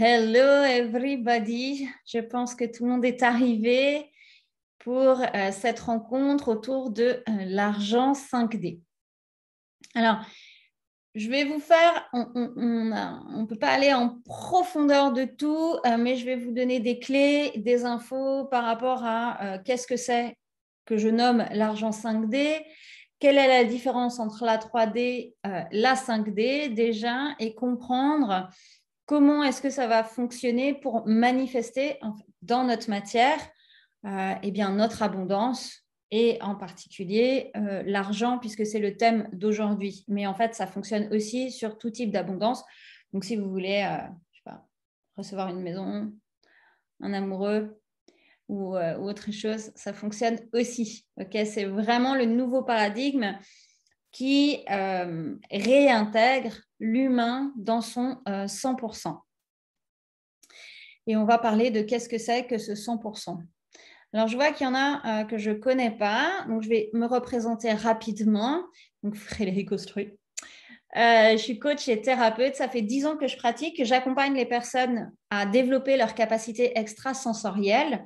Hello everybody, je pense que tout le monde est arrivé pour cette rencontre autour de l'argent 5D. Alors, je vais vous faire, on ne peut pas aller en profondeur de tout, mais je vais vous donner des clés, des infos par rapport à qu'est-ce que c'est que je nomme l'argent 5D, quelle est la différence entre la 3D, la 5D déjà, et comprendre comment est-ce que ça va fonctionner pour manifester dans notre matière eh bien, notre abondance et en particulier l'argent, puisque c'est le thème d'aujourd'hui. Mais en fait, ça fonctionne aussi sur tout type d'abondance. Donc, si vous voulez je sais pas, recevoir une maison, un amoureux ou autre chose, ça fonctionne aussi. Okay, c'est vraiment le nouveau paradigme qui réintègre l'humain dans son 100%. Et on va parler de qu'est-ce que c'est que ce 100%. Alors, je vois qu'il y en a que je ne connais pas, donc je vais me représenter rapidement. Donc, Frédéric Ostruy. Je suis coach et thérapeute. Ça fait 10 ans que je pratique, que j'accompagne les personnes à développer leur capacité extrasensorielle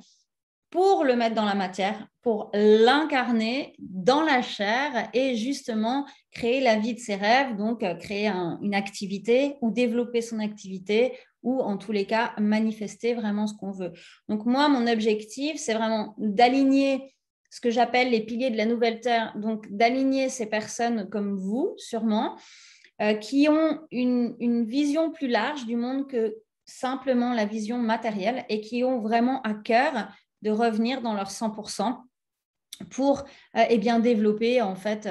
pour le mettre dans la matière, pour l'incarner dans la chair et justement créer la vie de ses rêves, donc créer une activité ou développer son activité ou en tous les cas manifester vraiment ce qu'on veut. Donc moi, mon objectif, c'est vraiment d'aligner ce que j'appelle les piliers de la nouvelle terre, donc d'aligner ces personnes comme vous, sûrement, qui ont une vision plus large du monde que simplement la vision matérielle et qui ont vraiment à cœur de revenir dans leur 100% pour eh bien, développer en fait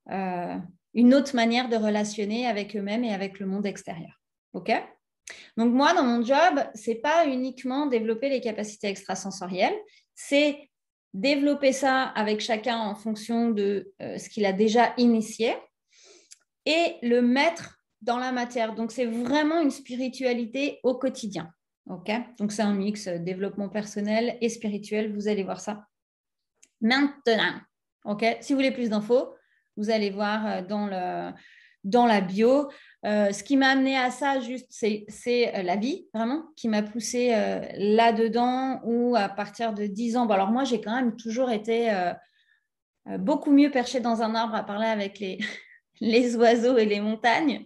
une autre manière de relationner avec eux-mêmes et avec le monde extérieur. OK ? Donc moi, dans mon job, ce n'est pas uniquement développer les capacités extrasensorielles, c'est développer ça avec chacun en fonction de ce qu'il a déjà initié et le mettre dans la matière. Donc, c'est vraiment une spiritualité au quotidien. Okay, donc, c'est un mix développement personnel et spirituel. Vous allez voir ça maintenant. Okay, si vous voulez plus d'infos, vous allez voir dans la bio. Ce qui m'a amené à ça, juste, c'est la vie, vraiment, qui m'a poussée là-dedans ou à partir de 10 ans. Bon, alors, moi, j'ai quand même toujours été beaucoup mieux perchée dans un arbre à parler avec les oiseaux et les montagnes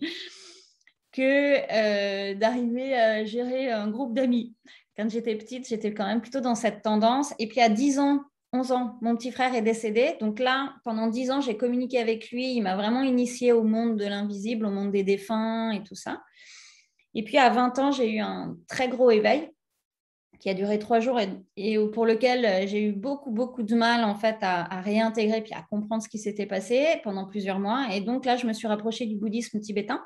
que d'arriver à gérer un groupe d'amis. Quand j'étais petite, j'étais quand même plutôt dans cette tendance. Et puis à 10 ans, 11 ans, mon petit frère est décédé. Donc là, pendant 10 ans, j'ai communiqué avec lui. Il m'a vraiment initiée au monde de l'invisible, au monde des défunts et tout ça. Et puis à 20 ans, j'ai eu un très gros éveil qui a duré 3 jours et pour lequel j'ai eu beaucoup de mal en fait à réintégrer puis à comprendre ce qui s'était passé pendant plusieurs mois. Et donc là, je me suis rapprochée du bouddhisme tibétain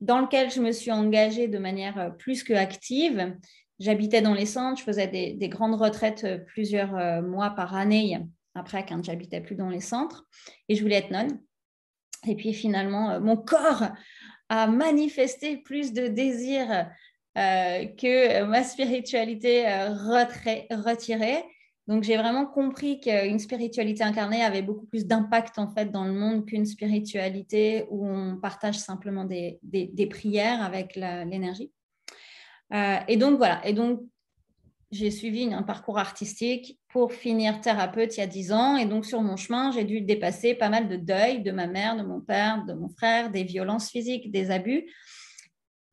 dans lequel je me suis engagée de manière plus que active. J'habitais dans les centres, je faisais des grandes retraites plusieurs mois par année après quand j'habitais plus dans les centres et je voulais être nonne. Et puis finalement, mon corps a manifesté plus de désir que ma spiritualité retirée. Donc, j'ai vraiment compris qu'une spiritualité incarnée avait beaucoup plus d'impact en fait dans le monde qu'une spiritualité où on partage simplement des prières avec l'énergie. Et donc, voilà. Et donc, j'ai suivi un parcours artistique pour finir thérapeute il y a 10 ans. Et donc, sur mon chemin, j'ai dû dépasser pas mal de deuils de ma mère, de mon père, de mon frère, des violences physiques, des abus.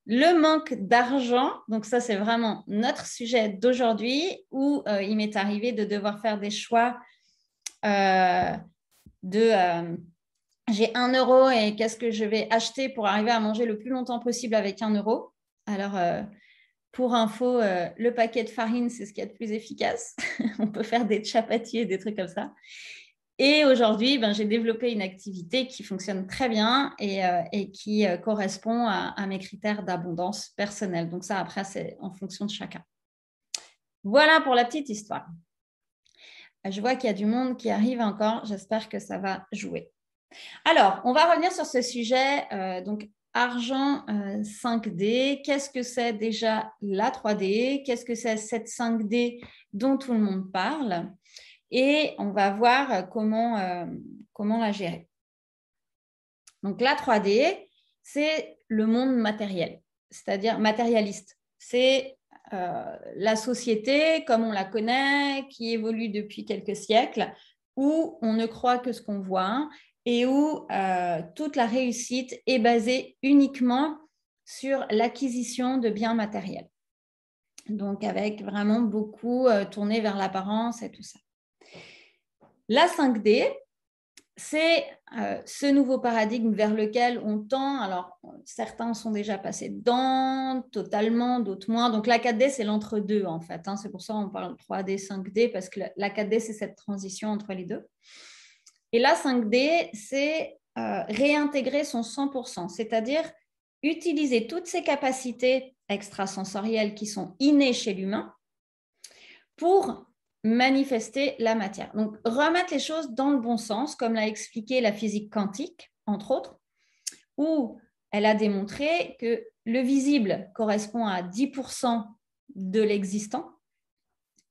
Le manque d'argent, donc ça c'est vraiment notre sujet d'aujourd'hui où il m'est arrivé de devoir faire des choix j'ai 1 euro et qu'est-ce que je vais acheter pour arriver à manger le plus longtemps possible avec 1 euro. Alors pour info, le paquet de farine c'est ce qu'il y a de plus efficace. On peut faire des chapatis et des trucs comme ça. Et aujourd'hui, j'ai développé une activité qui fonctionne très bien et qui correspond à mes critères d'abondance personnelle. Donc ça, après, c'est en fonction de chacun. Voilà pour la petite histoire. Je vois qu'il y a du monde qui arrive encore. J'espère que ça va jouer. Alors, on va revenir sur ce sujet. Donc, argent 5D. Qu'est-ce que c'est déjà la 3D? Qu'est-ce que c'est cette 5D dont tout le monde parle? Et on va voir comment la gérer. Donc, la 3D, c'est le monde matériel, c'est-à-dire matérialiste. c'est la société comme on la connaît, qui évolue depuis quelques siècles, où on ne croit que ce qu'on voit et où toute la réussite est basée uniquement sur l'acquisition de biens matériels. Donc, avec vraiment beaucoup tourné vers l'apparence et tout ça. La 5D, c'est ce nouveau paradigme vers lequel on tend. Alors, certains sont déjà passés dedans, totalement, d'autres moins. Donc, la 4D, c'est l'entre-deux, en fait. Hein. C'est pour ça qu'on parle de 3D, 5D, parce que la 4D, c'est cette transition entre les deux. Et la 5D, c'est réintégrer son 100%, c'est-à-dire utiliser toutes ces capacités extrasensorielles qui sont innées chez l'humain pour manifester la matière. Donc, remettre les choses dans le bon sens, comme l'a expliqué la physique quantique, entre autres, où elle a démontré que le visible correspond à 10% de l'existant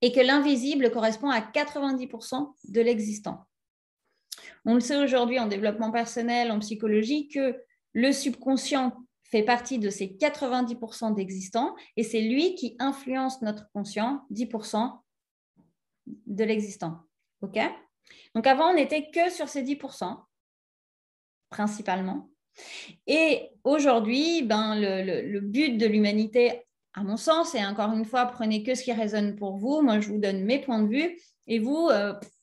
et que l'invisible correspond à 90% de l'existant. On le sait aujourd'hui en développement personnel, en psychologie, que le subconscient fait partie de ces 90% d'existants et c'est lui qui influence notre conscient, 10% de l'existant. OK ? Donc, avant, on n'était que sur ces 10%, principalement. Et aujourd'hui, le but de l'humanité, à mon sens, et encore une fois, prenez que ce qui résonne pour vous. Moi, je vous donne mes points de vue et vous,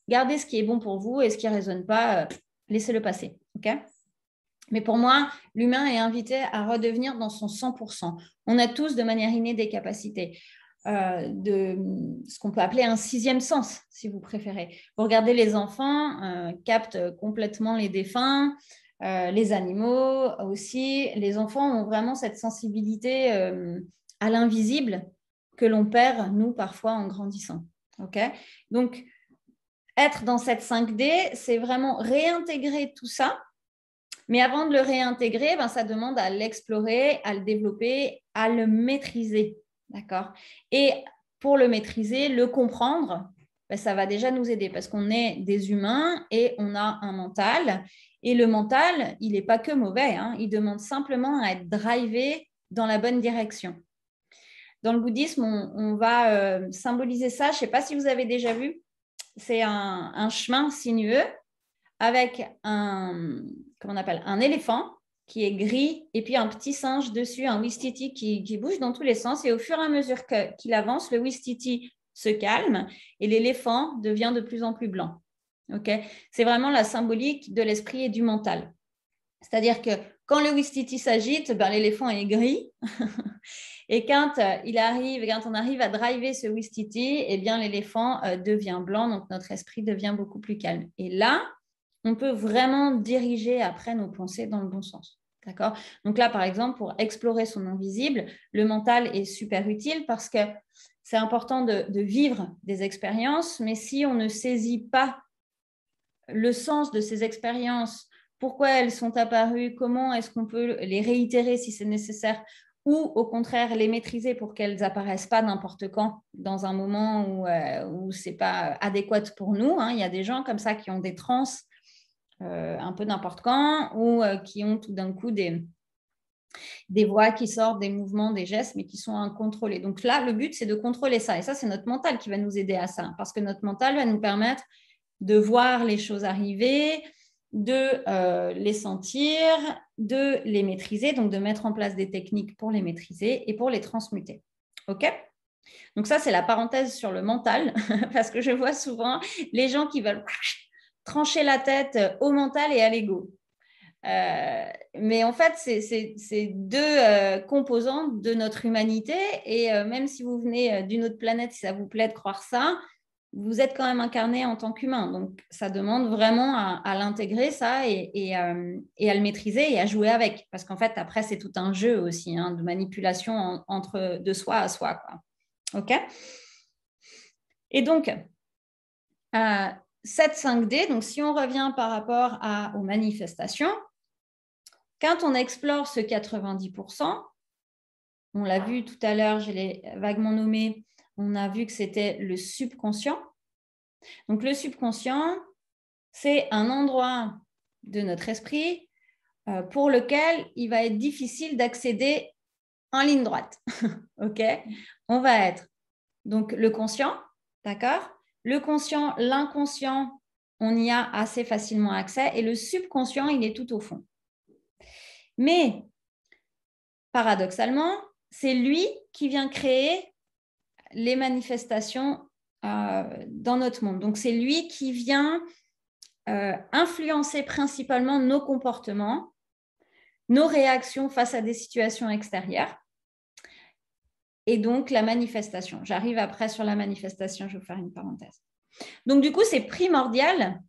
gardez ce qui est bon pour vous et ce qui ne résonne pas, laissez-le passer. OK ? Mais pour moi, l'humain est invité à redevenir dans son 100%. On a tous de manière innée des capacités. De ce qu'on peut appeler un sixième sens, si vous préférez. Vous regardez les enfants, captent complètement les défunts, les animaux aussi. Les enfants ont vraiment cette sensibilité à l'invisible que l'on perd, nous, parfois, en grandissant. Okay ? Donc, être dans cette 5D, c'est vraiment réintégrer tout ça. Mais avant de le réintégrer, ça demande à l'explorer, à le développer, à le maîtriser. D'accord ? Et pour le maîtriser, le comprendre, ça va déjà nous aider parce qu'on est des humains et on a un mental. Et le mental, il n'est pas que mauvais, hein, il demande simplement à être drivé dans la bonne direction. Dans le bouddhisme, on va symboliser ça. Je ne sais pas si vous avez déjà vu, c'est un chemin sinueux avec un éléphant qui est gris, et puis un petit singe dessus, un ouistiti qui bouge dans tous les sens. Et au fur et à mesure qu'il avance, le ouistiti se calme et l'éléphant devient de plus en plus blanc. Okay ? C'est vraiment la symbolique de l'esprit et du mental. C'est-à-dire que quand le ouistiti s'agite, l'éléphant est gris. Et quand on arrive à driver ce ouistiti, l'éléphant devient blanc, donc notre esprit devient beaucoup plus calme. Et là, on peut vraiment diriger après nos pensées dans le bon sens. D'accord ? Donc là, par exemple, pour explorer son invisible, le mental est super utile parce que c'est important de vivre des expériences, mais si on ne saisit pas le sens de ces expériences, pourquoi elles sont apparues, comment est-ce qu'on peut les réitérer si c'est nécessaire, ou au contraire les maîtriser pour qu'elles n'apparaissent pas n'importe quand, dans un moment où ce n'est pas adéquat pour nous. Hein. Il y a des gens comme ça qui ont des transes un peu n'importe quand, ou qui ont tout d'un coup des voix qui sortent, des mouvements, des gestes, mais qui sont incontrôlés. Donc là, le but, c'est de contrôler ça. Et ça, c'est notre mental qui va nous aider à ça, parce que notre mental va nous permettre de voir les choses arriver, de les sentir, de les maîtriser, donc de mettre en place des techniques pour les maîtriser et pour les transmuter. OK ? Donc ça, c'est la parenthèse sur le mental, parce que je vois souvent les gens qui veulent trancher la tête au mental et à l'ego. Mais en fait, c'est deux composantes de notre humanité, et même si vous venez d'une autre planète, si ça vous plaît de croire ça, vous êtes quand même incarné en tant qu'humain. Donc, ça demande vraiment à l'intégrer, ça, et à le maîtriser et à jouer avec. Parce qu'en fait, après, c'est tout un jeu aussi, hein, de manipulation de soi à soi, quoi. OK ? Et donc, cette 5D, donc si on revient par rapport aux manifestations, quand on explore ce 90%, on l'a vu tout à l'heure, je l'ai vaguement nommé, on a vu que c'était le subconscient. Donc, le subconscient, c'est un endroit de notre esprit pour lequel il va être difficile d'accéder en ligne droite. OK? On va être donc le conscient, d'accord? Le conscient, l'inconscient, on y a assez facilement accès et le subconscient, il est tout au fond. Mais paradoxalement, c'est lui qui vient créer les manifestations dans notre monde. Donc, c'est lui qui vient influencer principalement nos comportements, nos réactions face à des situations extérieures et donc la manifestation. J'arrive après sur la manifestation, je vais vous faire une parenthèse. Donc, du coup, c'est primordial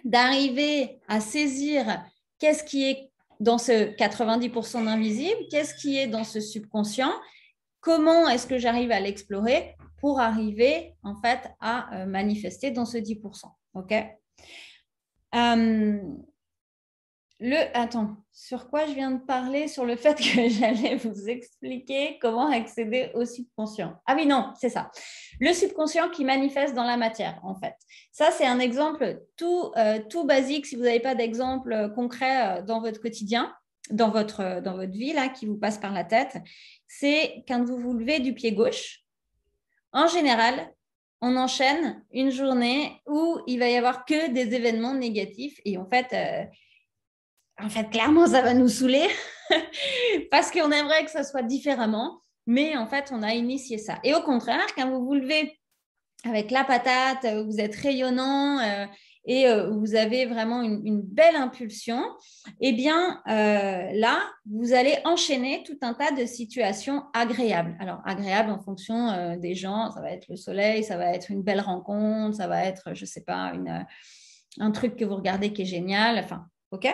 d'arriver à saisir qu'est-ce qui est dans ce 90% d'invisible, qu'est-ce qui est dans ce subconscient, comment est-ce que j'arrive à l'explorer pour arriver en fait à manifester dans ce 10%. OK? Attends, sur quoi je viens de parler? Sur le fait que j'allais vous expliquer comment accéder au subconscient. Ah oui, non, c'est ça. Le subconscient qui manifeste dans la matière, en fait. Ça, c'est un exemple tout basique, si vous n'avez pas d'exemple concret dans votre quotidien, dans votre vie, là, qui vous passe par la tête. C'est quand vous vous levez du pied gauche, en général, on enchaîne une journée où il va y avoir que des événements négatifs et en fait, clairement, ça va nous saouler parce qu'on aimerait que ça soit différemment, mais en fait, on a initié ça. Et au contraire, quand vous vous levez avec la patate, vous êtes rayonnant et vous avez vraiment une belle impulsion, eh bien, là, vous allez enchaîner tout un tas de situations agréables. Alors, agréables en fonction des gens, ça va être le soleil, ça va être une belle rencontre, ça va être, je ne sais pas, un truc que vous regardez qui est génial, enfin, OK ?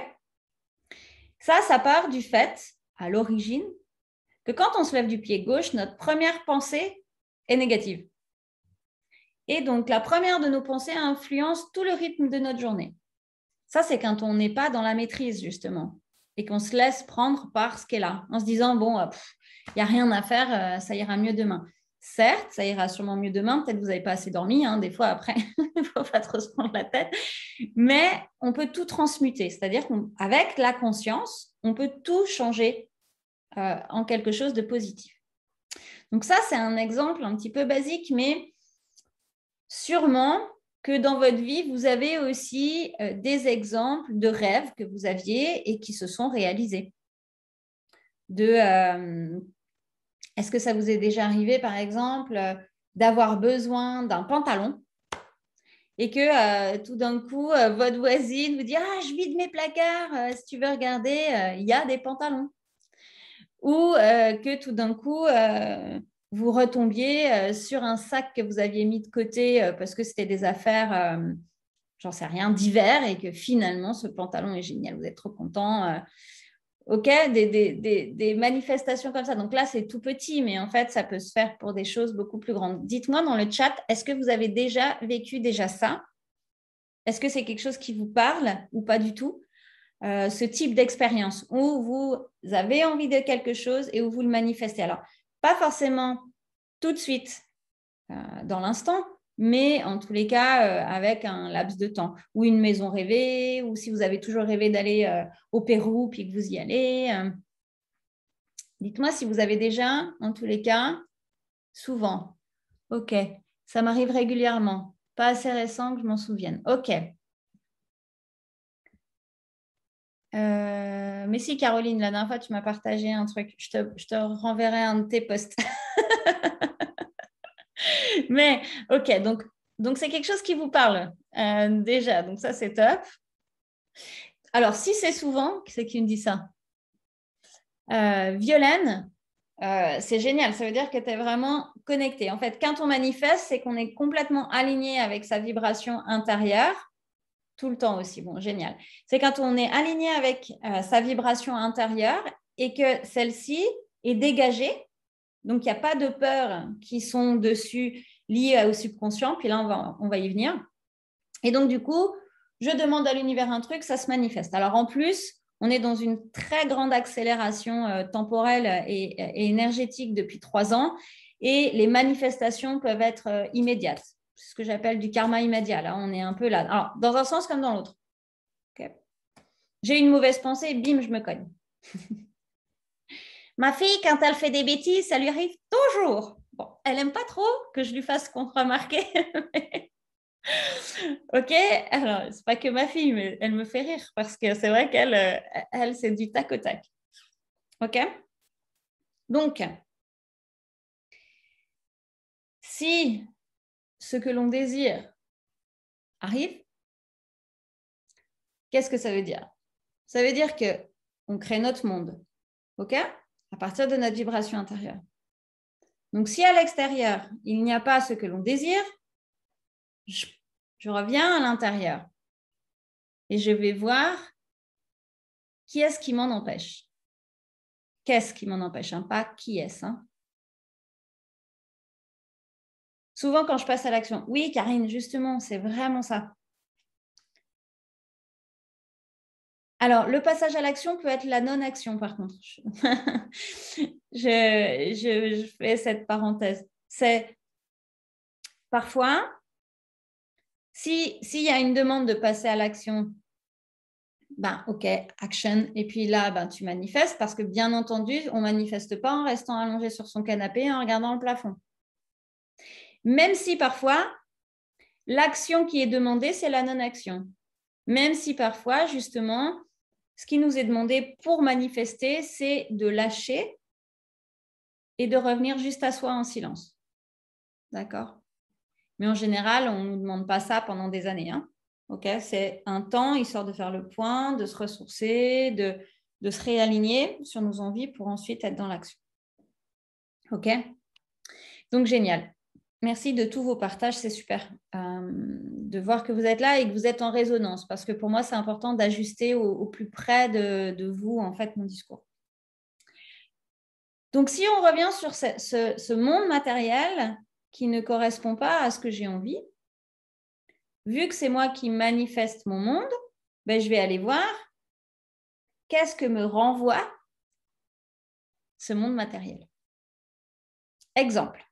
Ça part du fait, à l'origine, que quand on se lève du pied gauche, notre première pensée est négative. Et donc, la première de nos pensées influence tout le rythme de notre journée. Ça, c'est quand on n'est pas dans la maîtrise, justement, et qu'on se laisse prendre par ce qui est là, en se disant, bon, il n'y a rien à faire, ça ira mieux demain. Certes, ça ira sûrement mieux demain, peut-être que vous n'avez pas assez dormi, hein, des fois après, il ne faut pas trop se prendre la tête, mais on peut tout transmuter, c'est-à-dire qu'avec la conscience, on peut tout changer en quelque chose de positif. Donc ça, c'est un exemple un petit peu basique, mais sûrement que dans votre vie, vous avez aussi des exemples de rêves que vous aviez et qui se sont réalisés. Est-ce que ça vous est déjà arrivé, par exemple, d'avoir besoin d'un pantalon et que tout d'un coup, votre voisine vous dit « Ah, je vide mes placards, si tu veux regarder, il y a des pantalons. » Ou que tout d'un coup, vous retombiez sur un sac que vous aviez mis de côté parce que c'était des affaires, j'en sais rien, d'hiver et que finalement, ce pantalon est génial. Vous êtes trop content. OK, des manifestations comme ça. Donc là, c'est tout petit, mais en fait, ça peut se faire pour des choses beaucoup plus grandes. Dites-moi dans le chat, est-ce que vous avez déjà vécu ça? Est-ce que c'est quelque chose qui vous parle ou pas du tout? Ce type d'expérience où vous avez envie de quelque chose et où vous le manifestez. Alors, pas forcément tout de suite dans l'instant, mais en tous les cas avec un laps de temps. Ou une maison rêvée, ou si vous avez toujours rêvé d'aller au Pérou puis que vous y allez. Dites-moi si vous avez déjà, en tous les cas, souvent. OK, ça m'arrive régulièrement. Pas assez récent que je m'en souvienne. OK. Mais si, Caroline, la dernière fois, tu m'as partagé un truc. Je te renverrai un de tes posts. Mais, OK, donc c'est quelque chose qui vous parle déjà. Donc, ça, c'est top. Alors, si c'est souvent, qui c'est qui me dit ça? Violaine, c'est génial. Ça veut dire que tu es vraiment connecté. En fait, quand on manifeste, c'est qu'on est complètement aligné avec sa vibration intérieure. Tout le temps aussi, bon, génial. C'est quand on est aligné avec sa vibration intérieure et que celle-ci est dégagée. Donc, il n'y a pas de peurs qui sont dessus liées au subconscient. Puis là, on va y venir. Et donc, du coup, je demande à l'univers un truc, ça se manifeste. Alors, en plus, on est dans une très grande accélération temporelle et énergétique depuis 3 ans. Et les manifestations peuvent être immédiates. C'est ce que j'appelle du karma immédiat. Là, on est un peu là. Alors, dans un sens comme dans l'autre. Okay. J'ai une mauvaise pensée, bim, je me cogne. Ma fille, quand elle fait des bêtises, ça lui arrive toujours. Bon, elle n'aime pas trop que je lui fasse contre-remarquer. Ok, alors, c'est pas que ma fille, mais elle me fait rire parce que c'est vrai qu'elle, elle, c'est du tac au tac. Ok? Donc, si ce que l'on désire arrive, qu'est-ce que ça veut dire? Ça veut dire qu'on crée notre monde, ok? À partir de notre vibration intérieure. Donc, si à l'extérieur, il n'y a pas ce que l'on désire, je reviens à l'intérieur et je vais voir qui est-ce qui m'en empêche. Qu'est-ce qui m'en empêche, hein? Pas qui est-ce. Hein? Souvent, quand je passe à l'action, oui, Karine, justement, c'est vraiment ça. Alors, le passage à l'action peut être la non-action, par contre. je fais cette parenthèse. C'est parfois, s'il y a une demande de passer à l'action, ben, OK, action. Et puis là, ben, tu manifestes parce que, bien entendu, on ne manifeste pas en restant allongé sur son canapé et en regardant le plafond. Même si parfois, l'action qui est demandée, c'est la non-action. Même si parfois, justement, ce qui nous est demandé pour manifester, c'est de lâcher et de revenir juste à soi en silence. D'accord? Mais en général, on ne nous demande pas ça pendant des années. Hein? Okay? C'est un temps, histoire de faire le point, de se ressourcer, de se réaligner sur nos envies pour ensuite être dans l'action. OK? Donc, génial. Merci de tous vos partages, c'est super de voir que vous êtes là et que vous êtes en résonance, parce que pour moi, c'est important d'ajuster au plus près de vous, en fait, mon discours. Donc, si on revient sur ce monde matériel qui ne correspond pas à ce que j'ai envie, vu que c'est moi qui manifeste mon monde, ben, je vais aller voir qu'est-ce que me renvoie ce monde matériel. Exemple.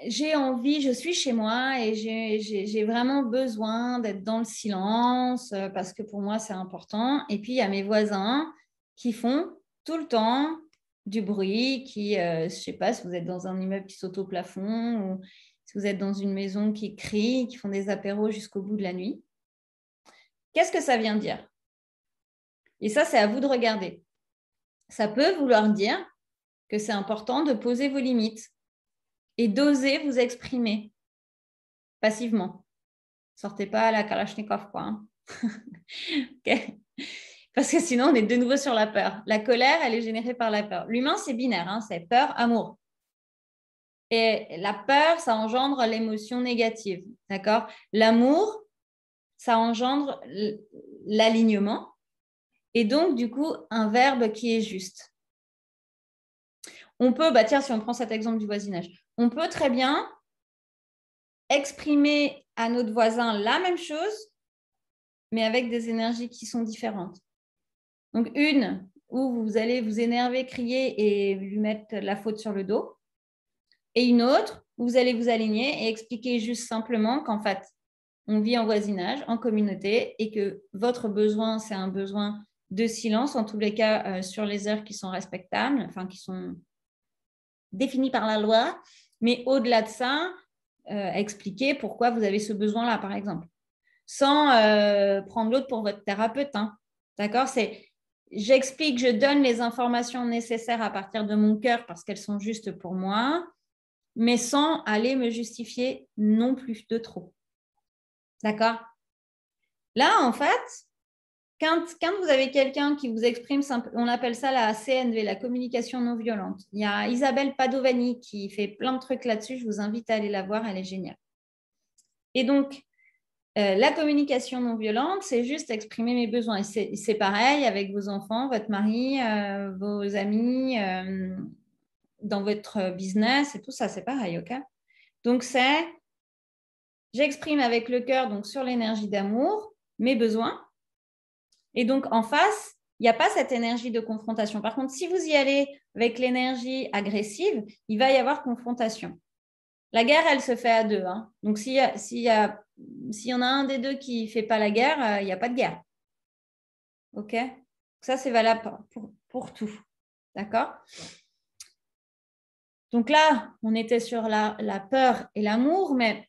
J'ai envie, je suis chez moi et j'ai vraiment besoin d'être dans le silence parce que pour moi, c'est important. Et puis, il y a mes voisins qui font tout le temps du bruit, je ne sais pas si vous êtes dans un immeuble qui saute au plafond ou si vous êtes dans une maison qui crie, qui font des apéros jusqu'au bout de la nuit. Qu'est-ce que ça vient dire? Et ça, c'est à vous de regarder. Ça peut vouloir dire que c'est important de poser vos limites et d'oser vous exprimer passivement. Sortez pas à la Kalachnikov, quoi. Hein. Okay. Parce que sinon, on est de nouveau sur la peur. La colère, elle est générée par la peur. L'humain, c'est binaire, hein, c'est peur, amour. Et la peur, ça engendre l'émotion négative, d'accord? L'amour, ça engendre l'alignement et donc, du coup, un verbe qui est juste. On peut, bah tiens, si on prend cet exemple du voisinage, on peut très bien exprimer à notre voisin la même chose, mais avec des énergies qui sont différentes. Donc, une où vous allez vous énerver, crier et lui mettre la faute sur le dos. Et une autre où vous allez vous aligner et expliquer juste simplement qu'en fait, on vit en voisinage, en communauté et que votre besoin, c'est un besoin de silence, en tous les cas sur les heures qui sont respectables, enfin qui sont définies par la loi. Mais au-delà de ça, expliquer pourquoi vous avez ce besoin-là, par exemple. Sans prendre l'autre pour votre thérapeute. Hein. D'accord? J'explique, je donne les informations nécessaires à partir de mon cœur parce qu'elles sont justes pour moi, mais sans aller me justifier non plus de trop. D'accord? Là, en fait, quand vous avez quelqu'un qui vous exprime, on appelle ça la CNV, la communication non violente. Il y a Isabelle Padovani qui fait plein de trucs là-dessus. Je vous invite à aller la voir, elle est géniale. Et donc, la communication non violente, c'est juste exprimer mes besoins. Et c'est pareil avec vos enfants, votre mari, vos amis, dans votre business et tout ça, c'est pareil, ok? Donc, j'exprime avec le cœur, donc sur l'énergie d'amour, mes besoins. Et donc, en face, il n'y a pas cette énergie de confrontation. Par contre, si vous y allez avec l'énergie agressive, il va y avoir confrontation. La guerre, elle se fait à deux. Hein. Donc, s'il y a s'il y en a un des deux qui ne fait pas la guerre, il n'y a pas de guerre. OK? Ça, c'est valable pour tout. D'accord? Donc là, on était sur la peur et l'amour, mais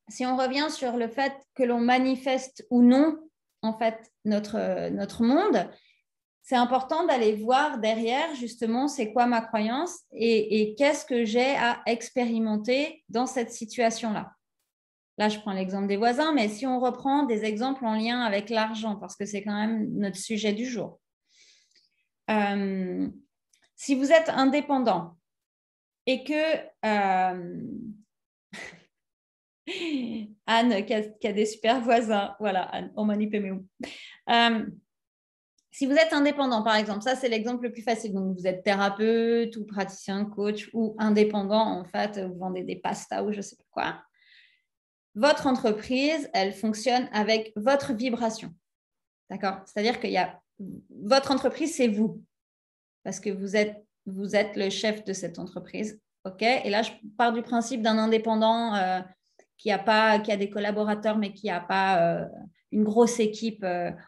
si on revient sur le fait que l'on manifeste ou non, en fait, notre monde, c'est important d'aller voir derrière, justement, c'est quoi ma croyance et qu'est-ce que j'ai à expérimenter dans cette situation-là. Là, je prends l'exemple des voisins, mais si on reprend des exemples en lien avec l'argent, parce que c'est quand même notre sujet du jour. Si vous êtes indépendant et que Anne, qui a des super voisins, voilà, Anne, on manipule. Si vous êtes indépendant, par exemple, ça c'est l'exemple le plus facile. Donc, vous êtes thérapeute ou praticien, coach ou indépendant, en fait, vous vendez des pastas ou je ne sais pas quoi. Votre entreprise, elle fonctionne avec votre vibration. D'accord? C'est-à-dire qu'il y a votre entreprise, c'est vous. Parce que vous êtes le chef de cette entreprise. OK? Et là, je pars du principe d'un indépendant qui a des collaborateurs, mais qui n'a pas une grosse équipe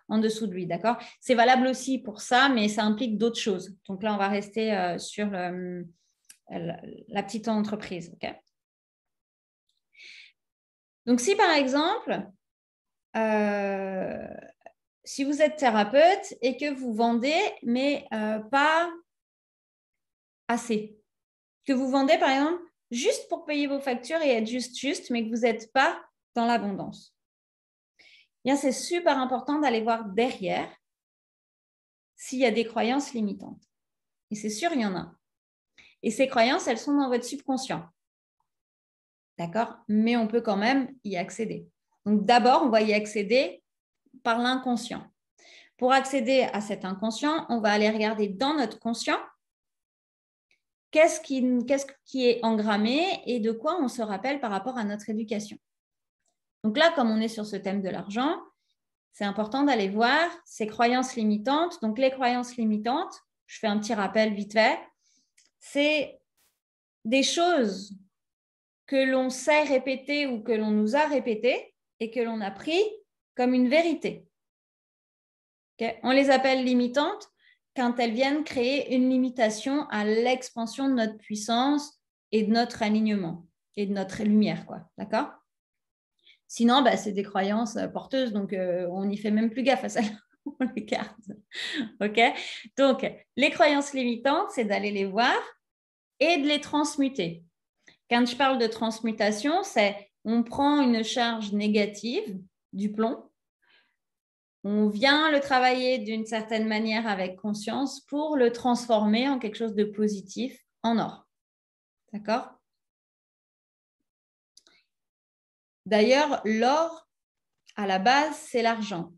en dessous de lui. D'accord? C'est valable aussi pour ça, mais ça implique d'autres choses. Donc là, on va rester sur la petite entreprise. OK? Donc, si par exemple, si vous êtes thérapeute et que vous vendez, mais pas assez, que vous vendez par exemple juste pour payer vos factures et être juste, mais que vous n'êtes pas dans l'abondance, bien c'est super important d'aller voir derrière s'il y a des croyances limitantes. Et c'est sûr, il y en a. Et ces croyances, elles sont dans votre subconscient. D'accord? Mais on peut quand même y accéder. Donc d'abord, on va y accéder par l'inconscient. Pour accéder à cet inconscient, on va aller regarder dans notre conscient qu'est-ce qui est engrammé et de quoi on se rappelle par rapport à notre éducation. Donc là, comme on est sur ce thème de l'argent, c'est important d'aller voir ces croyances limitantes. Donc les croyances limitantes, je fais un petit rappel vite fait, c'est des choses que l'on sait répéter ou que l'on nous a répétées et que l'on a pris comme une vérité. Okay? On les appelle limitantes quand elles viennent créer une limitation à l'expansion de notre puissance et de notre alignement et de notre lumière, quoi. D'accord? Sinon, c'est des croyances porteuses, donc on n'y fait même plus gaffe à ça. On les garde. OK? Donc, les croyances limitantes, c'est d'aller les voir et de les transmuter. Quand je parle de transmutation, c'est on prend une charge négative, du plomb, on vient le travailler d'une certaine manière avec conscience pour le transformer en quelque chose de positif, en or. D'accord? D'ailleurs, l'or, à la base, c'est l'argent.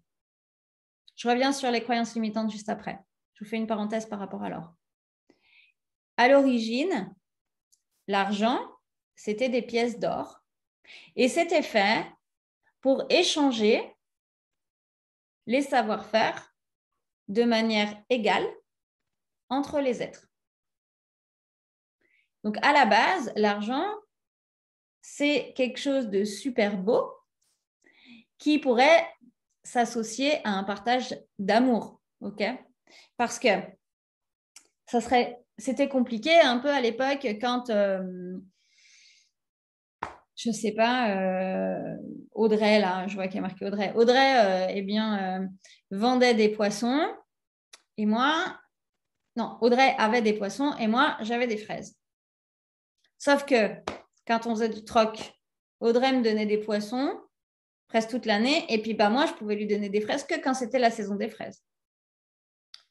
Je reviens sur les croyances limitantes juste après. Je vous fais une parenthèse par rapport à l'or. À l'origine, l'argent, c'était des pièces d'or et c'était fait pour échanger les savoir-faire de manière égale entre les êtres. Donc, à la base, l'argent, c'est quelque chose de super beau qui pourrait s'associer à un partage d'amour, ok? Parce que c'était compliqué un peu à l'époque quand, je ne sais pas, Audrey, là, je vois qu'il y a marqué Audrey. Audrey, vendait des poissons et moi, non, Audrey avait des poissons et moi, j'avais des fraises. Sauf que quand on faisait du troc, Audrey me donnait des poissons presque toute l'année et puis moi, je pouvais lui donner des fraises que quand c'était la saison des fraises.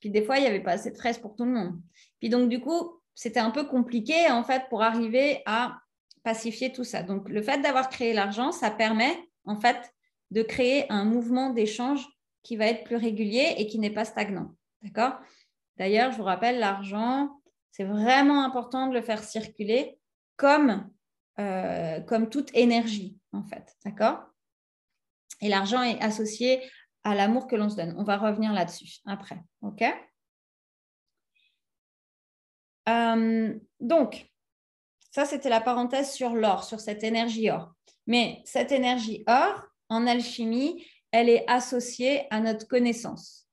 Puis des fois, il n'y avait pas assez de fraises pour tout le monde. Puis donc, du coup, c'était un peu compliqué en fait pour arriver à pacifier tout ça. Donc, le fait d'avoir créé l'argent, ça permet en fait de créer un mouvement d'échange qui va être plus régulier et qui n'est pas stagnant. D'accord? D'ailleurs, je vous rappelle, l'argent, c'est vraiment important de le faire circuler comme toute énergie en fait. D'accord? Et l'argent est associé à l'amour que l'on se donne. On va revenir là-dessus après. OK? Donc, ça, c'était la parenthèse sur l'or, sur cette énergie or. Mais cette énergie or, en alchimie, elle est associée à notre connaissance.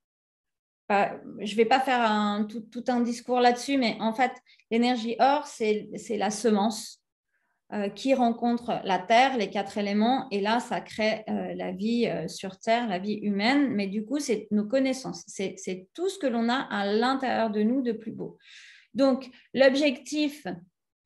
Je ne vais pas faire tout un discours là-dessus, mais en fait, l'énergie or, c'est la semence qui rencontre la Terre, les 4 éléments, et là, ça crée la vie sur Terre, la vie humaine, mais du coup, c'est nos connaissances, c'est tout ce que l'on a à l'intérieur de nous de plus beau. Donc, l'objectif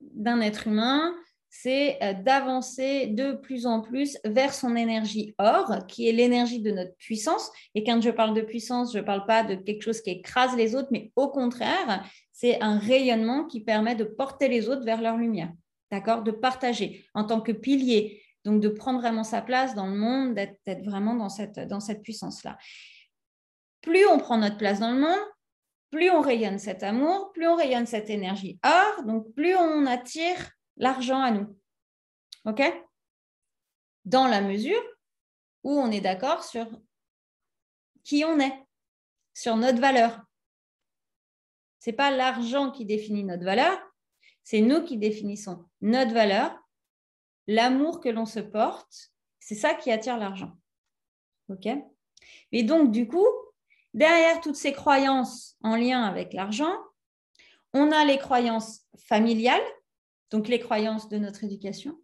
d'un être humain, c'est d'avancer de plus en plus vers son énergie or, qui est l'énergie de notre puissance. Et quand je parle de puissance, je ne parle pas de quelque chose qui écrase les autres, mais au contraire, c'est un rayonnement qui permet de porter les autres vers leur lumière. D'accord? De partager en tant que pilier, donc de prendre vraiment sa place dans le monde, d'être vraiment dans cette puissance-là. Plus on prend notre place dans le monde, plus on rayonne cet amour, plus on rayonne cette énergie or, donc plus on attire l'argent à nous. OK? Dans la mesure où on est d'accord sur qui on est, sur notre valeur. Ce n'est pas l'argent qui définit notre valeur, c'est nous qui définissons notre valeur, l'amour que l'on se porte, c'est ça qui attire l'argent. OK? Et donc, du coup, derrière toutes ces croyances en lien avec l'argent, on a les croyances familiales, donc les croyances de notre éducation.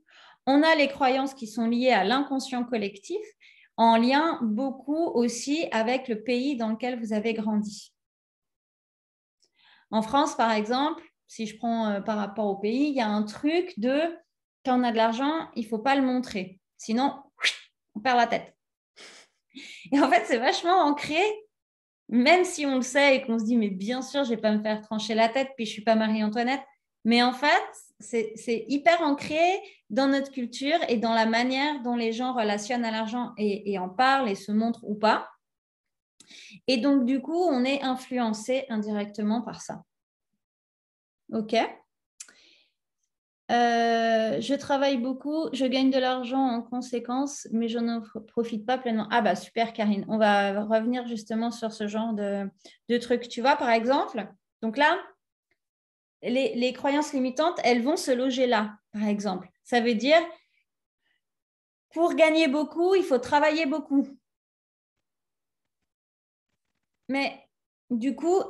On a les croyances qui sont liées à l'inconscient collectif, en lien beaucoup aussi avec le pays dans lequel vous avez grandi. En France, par exemple, si je prends par rapport au pays, il y a un truc de quand on a de l'argent, il ne faut pas le montrer. Sinon, on perd la tête. Et en fait, c'est vachement ancré, même si on le sait et qu'on se dit, mais bien sûr, je ne vais pas me faire trancher la tête, puis je ne suis pas Marie-Antoinette. Mais en fait, c'est hyper ancré dans notre culture et dans la manière dont les gens relationnent à l'argent et en parlent et se montrent ou pas. Et donc, du coup, on est influencé indirectement par ça. OK. Je travaille beaucoup, je gagne de l'argent en conséquence, mais je n'en profite pas pleinement. Ah bah super Karine, on va revenir justement sur ce genre de trucs. Tu vois, par exemple, donc là, les croyances limitantes, elles vont se loger là, par exemple. Ça veut dire, pour gagner beaucoup, il faut travailler beaucoup. Mais du coup,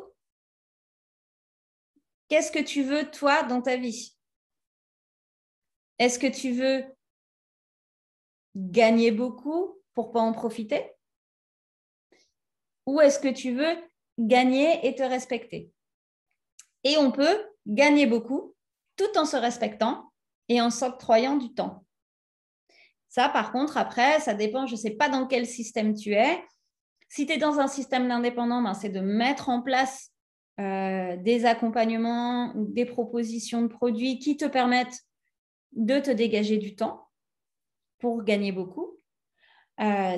qu'est-ce que tu veux, toi, dans ta vie? Est-ce que tu veux gagner beaucoup pour ne pas en profiter? Ou est-ce que tu veux gagner et te respecter? Et on peut gagner beaucoup tout en se respectant et en s'octroyant du temps. Ça, par contre, après, ça dépend, je ne sais pas dans quel système tu es. Si tu es dans un système d'indépendant, ben, c'est de mettre en place des accompagnements ou des propositions de produits qui te permettent de te dégager du temps pour gagner beaucoup.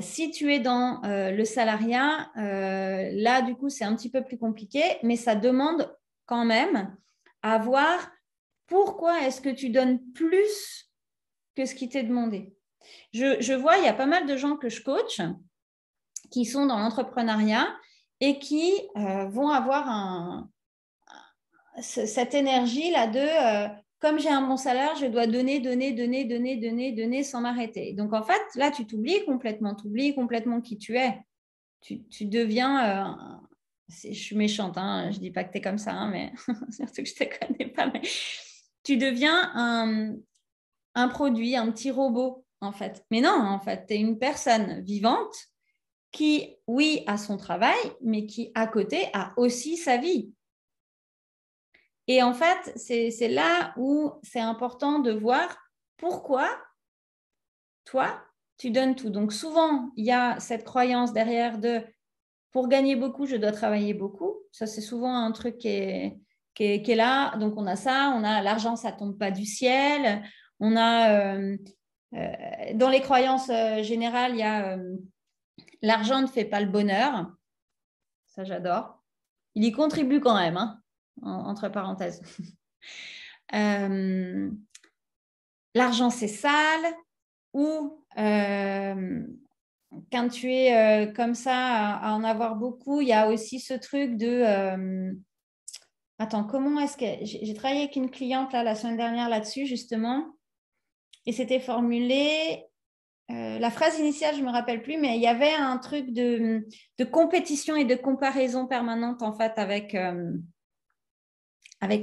Si tu es dans le salariat, là, du coup, c'est un petit peu plus compliqué, mais ça demande quand même à voir pourquoi est-ce que tu donnes plus que ce qui t'est demandé. Je vois, il y a pas mal de gens que je coach qui sont dans l'entrepreneuriat et qui vont avoir cette énergie-là de comme j'ai un bon salaire, je dois donner sans m'arrêter. Donc, en fait, là, tu t'oublies complètement qui tu es. Tu deviens, je suis méchante, hein, je ne dis pas que tu es comme ça, hein, mais surtout que je ne te connais pas, mais tu deviens un produit, un petit robot, en fait. Mais non, en fait, tu es une personne vivante qui, oui, a son travail, mais qui, à côté, a aussi sa vie. Et en fait, c'est là où c'est important de voir pourquoi toi, tu donnes tout. Donc souvent, il y a cette croyance derrière de pour gagner beaucoup, je dois travailler beaucoup. Ça, c'est souvent un truc qui est là. Donc on a ça, on a l'argent, ça ne tombe pas du ciel. On a, dans les croyances générales, il y a l'argent ne fait pas le bonheur. Ça, j'adore. Il y contribue quand même, hein, entre parenthèses. L'argent, c'est sale, ou quand tu es comme ça, à en avoir beaucoup, il y a aussi ce truc de... Attends, comment est-ce que... J'ai travaillé avec une cliente là, la semaine dernière là-dessus, justement. Et c'était formulé, la phrase initiale, je ne me rappelle plus, mais il y avait un truc de compétition et de comparaison permanente en fait avec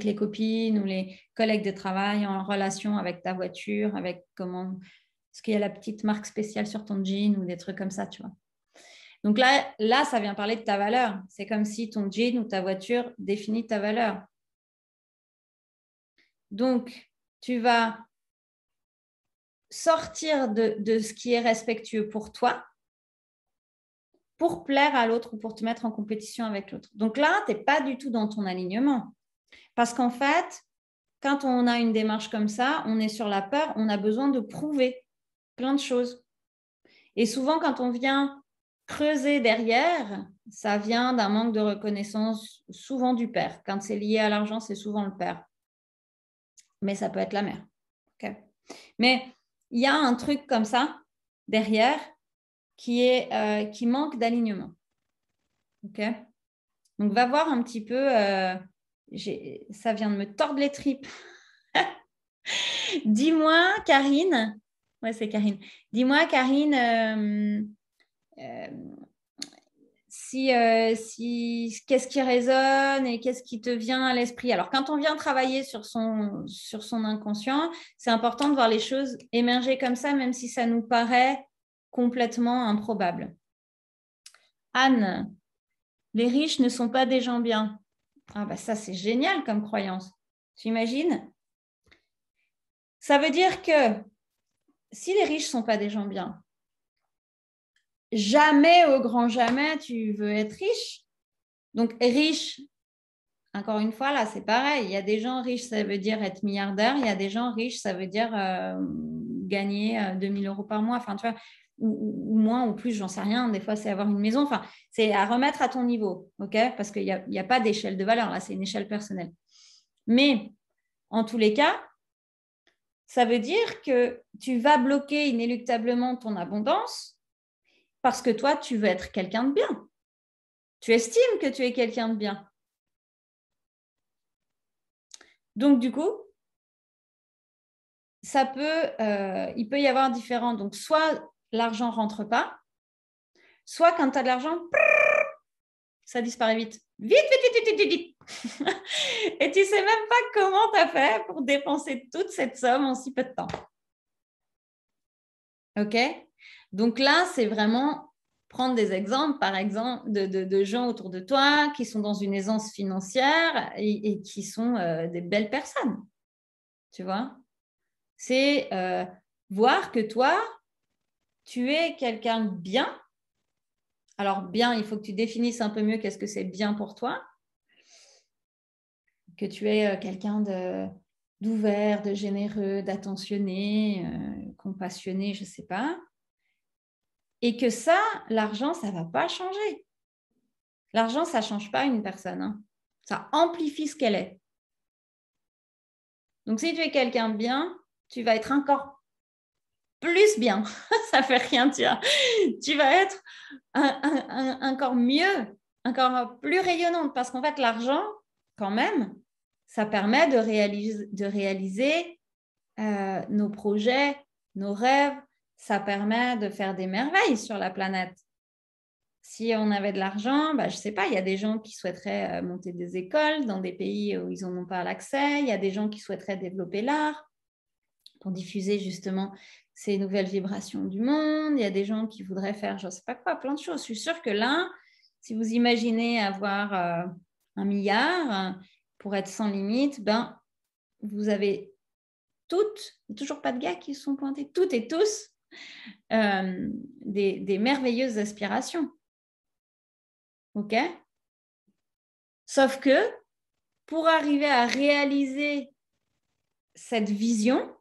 les copines ou les collègues de travail en relation avec ta voiture, avec comment, est-ce qu'il y a la petite marque spéciale sur ton jean ou des trucs comme ça, tu vois. Donc là, ça vient parler de ta valeur. C'est comme si ton jean ou ta voiture définit ta valeur. Donc, tu vas sortir de ce qui est respectueux pour toi pour plaire à l'autre ou pour te mettre en compétition avec l'autre. Donc là, tu n'es pas du tout dans ton alignement. Parce qu'en fait, quand on a une démarche comme ça, on est sur la peur, on a besoin de prouver plein de choses. Et souvent, quand on vient creuser derrière, ça vient d'un manque de reconnaissance, souvent du père. Quand c'est lié à l'argent, c'est souvent le père. Mais ça peut être la mère. Okay. Mais il y a un truc comme ça derrière qui manque d'alignement. Okay. Donc, va voir un petit peu, ça vient de me tordre les tripes. Dis-moi, Karine, ouais, c'est Karine. Dis-moi, Karine, qu'est-ce qui résonne et qu'est-ce qui te vient à l'esprit. Alors, quand on vient travailler sur son inconscient, c'est important de voir les choses émerger comme ça, même si ça nous paraît complètement improbable. Anne, les riches ne sont pas des gens bien. Ah bah ça, c'est génial comme croyance. Tu imagines? Ça veut dire que si les riches ne sont pas des gens bien, jamais, au grand jamais, tu veux être riche. Donc, riche, encore une fois, là, c'est pareil. Il y a des gens riches, ça veut dire être milliardaire. Il y a des gens riches, ça veut dire gagner 2000 € par mois. Enfin, tu vois, ou moins ou plus, j'en sais rien. Des fois, c'est avoir une maison. Enfin, c'est à remettre à ton niveau, ok? Parce qu'il n'y a pas d'échelle de valeur. Là, c'est une échelle personnelle. Mais, en tous les cas, ça veut dire que tu vas bloquer inéluctablement ton abondance parce que toi, tu veux être quelqu'un de bien. Tu estimes que tu es quelqu'un de bien. Donc, du coup, il peut y avoir différents. Donc, soit l'argent ne rentre pas, soit quand tu as de l'argent, ça disparaît vite. Vite, vite, vite, vite, vite, vite. Et tu ne sais même pas comment tu as fait pour dépenser toute cette somme en si peu de temps. OK? Donc là, c'est vraiment prendre des exemples, par exemple, de gens autour de toi qui sont dans une aisance financière et qui sont des belles personnes. Tu vois? C'est voir que toi, tu es quelqu'un de bien. Alors, bien, il faut que tu définisses un peu mieux qu'est-ce que c'est bien pour toi. Que tu es quelqu'un d'ouvert, de généreux, d'attentionné, compassionné, je ne sais pas. Et que ça, l'argent, ça ne va pas changer. L'argent, ça ne change pas une personne. Hein. Ça amplifie ce qu'elle est. Donc, si tu es quelqu'un de bien, tu vas être encore plus bien. Ça fait rien, tu vois. Tu vas être encore mieux, encore plus rayonnante. Parce qu'en fait, l'argent, quand même, ça permet de réaliser nos projets, nos rêves. Ça permet de faire des merveilles sur la planète. Si on avait de l'argent, bah, je ne sais pas, il y a des gens qui souhaiteraient monter des écoles dans des pays où ils n'en ont pas l'accès. Il y a des gens qui souhaiteraient développer l'art pour diffuser justement ces nouvelles vibrations du monde. Il y a des gens qui voudraient faire, je ne sais pas quoi, plein de choses. Je suis sûre que là, si vous imaginez avoir 1 milliard pour être sans limite, ben, vous avez toutes, toujours pas de gars qui se sont pointés, toutes et tous, des merveilleuses aspirations. OK? Sauf que pour arriver à réaliser cette vision,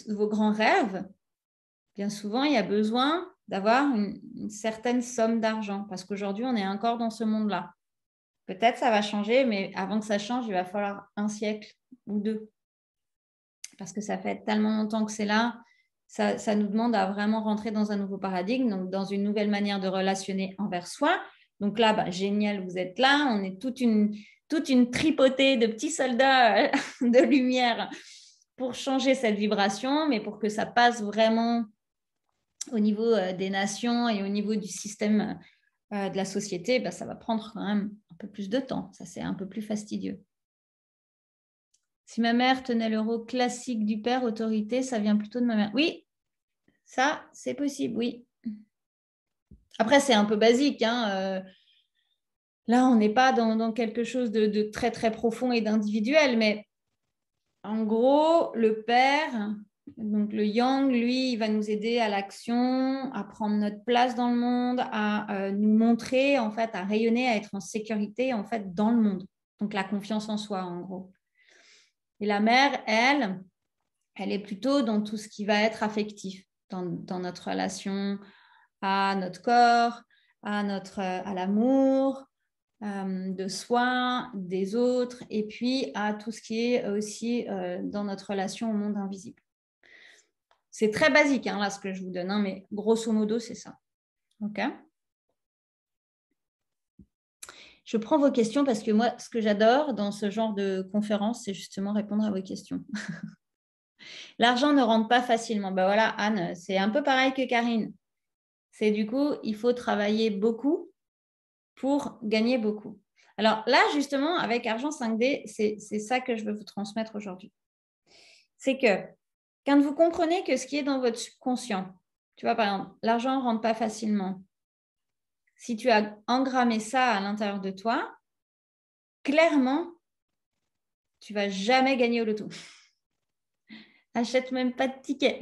vos grands rêves, bien souvent, il y a besoin d'avoir une certaine somme d'argent parce qu'aujourd'hui, on est encore dans ce monde-là. Peut-être ça va changer, mais avant que ça change, il va falloir 1 siècle ou 2. Parce que ça fait tellement longtemps que c'est là, ça nous demande à vraiment rentrer dans un nouveau paradigme, donc dans une nouvelle manière de relationner envers soi. Donc là, bah, génial, vous êtes là. On est toute une tripotée de petits soldats de lumière pour changer cette vibration, mais pour que ça passe vraiment au niveau des nations et au niveau du système de la société, ça va prendre quand même un peu plus de temps. Ça, c'est un peu plus fastidieux. Si ma mère tenait le rôle classique du père, autorité, ça vient plutôt de ma mère. Oui, ça, c'est possible, oui. Après, c'est un peu basique. Là, on n'est pas dans quelque chose de très, très profond et d'individuel, mais en gros, le père, donc le yang, lui, il va nous aider à l'action, à prendre notre place dans le monde, à nous montrer, en fait, à rayonner, à être en sécurité, en fait, dans le monde. Donc, la confiance en soi, en gros. Et la mère, elle est plutôt dans tout ce qui va être affectif, dans notre relation à notre corps, à l'amour de soi, des autres, et puis à tout ce qui est aussi dans notre relation au monde invisible. C'est très basique, là, ce que je vous donne, mais grosso modo, c'est ça. OK ? Je prends vos questions parce que moi, ce que j'adore dans ce genre de conférence, c'est justement répondre à vos questions. L'argent ne rentre pas facilement. Ben voilà, Anne, c'est un peu pareil que Karine. C'est du coup, il faut travailler beaucoup pour gagner beaucoup. Alors là, justement, avec Argent 5D, c'est ça que je veux vous transmettre aujourd'hui. C'est que quand vous comprenez que ce qui est dans votre subconscient, tu vois, par exemple, l'argent ne rentre pas facilement. Si tu as engrammé ça à l'intérieur de toi, clairement, tu ne vas jamais gagner au loto. Achète même pas de ticket.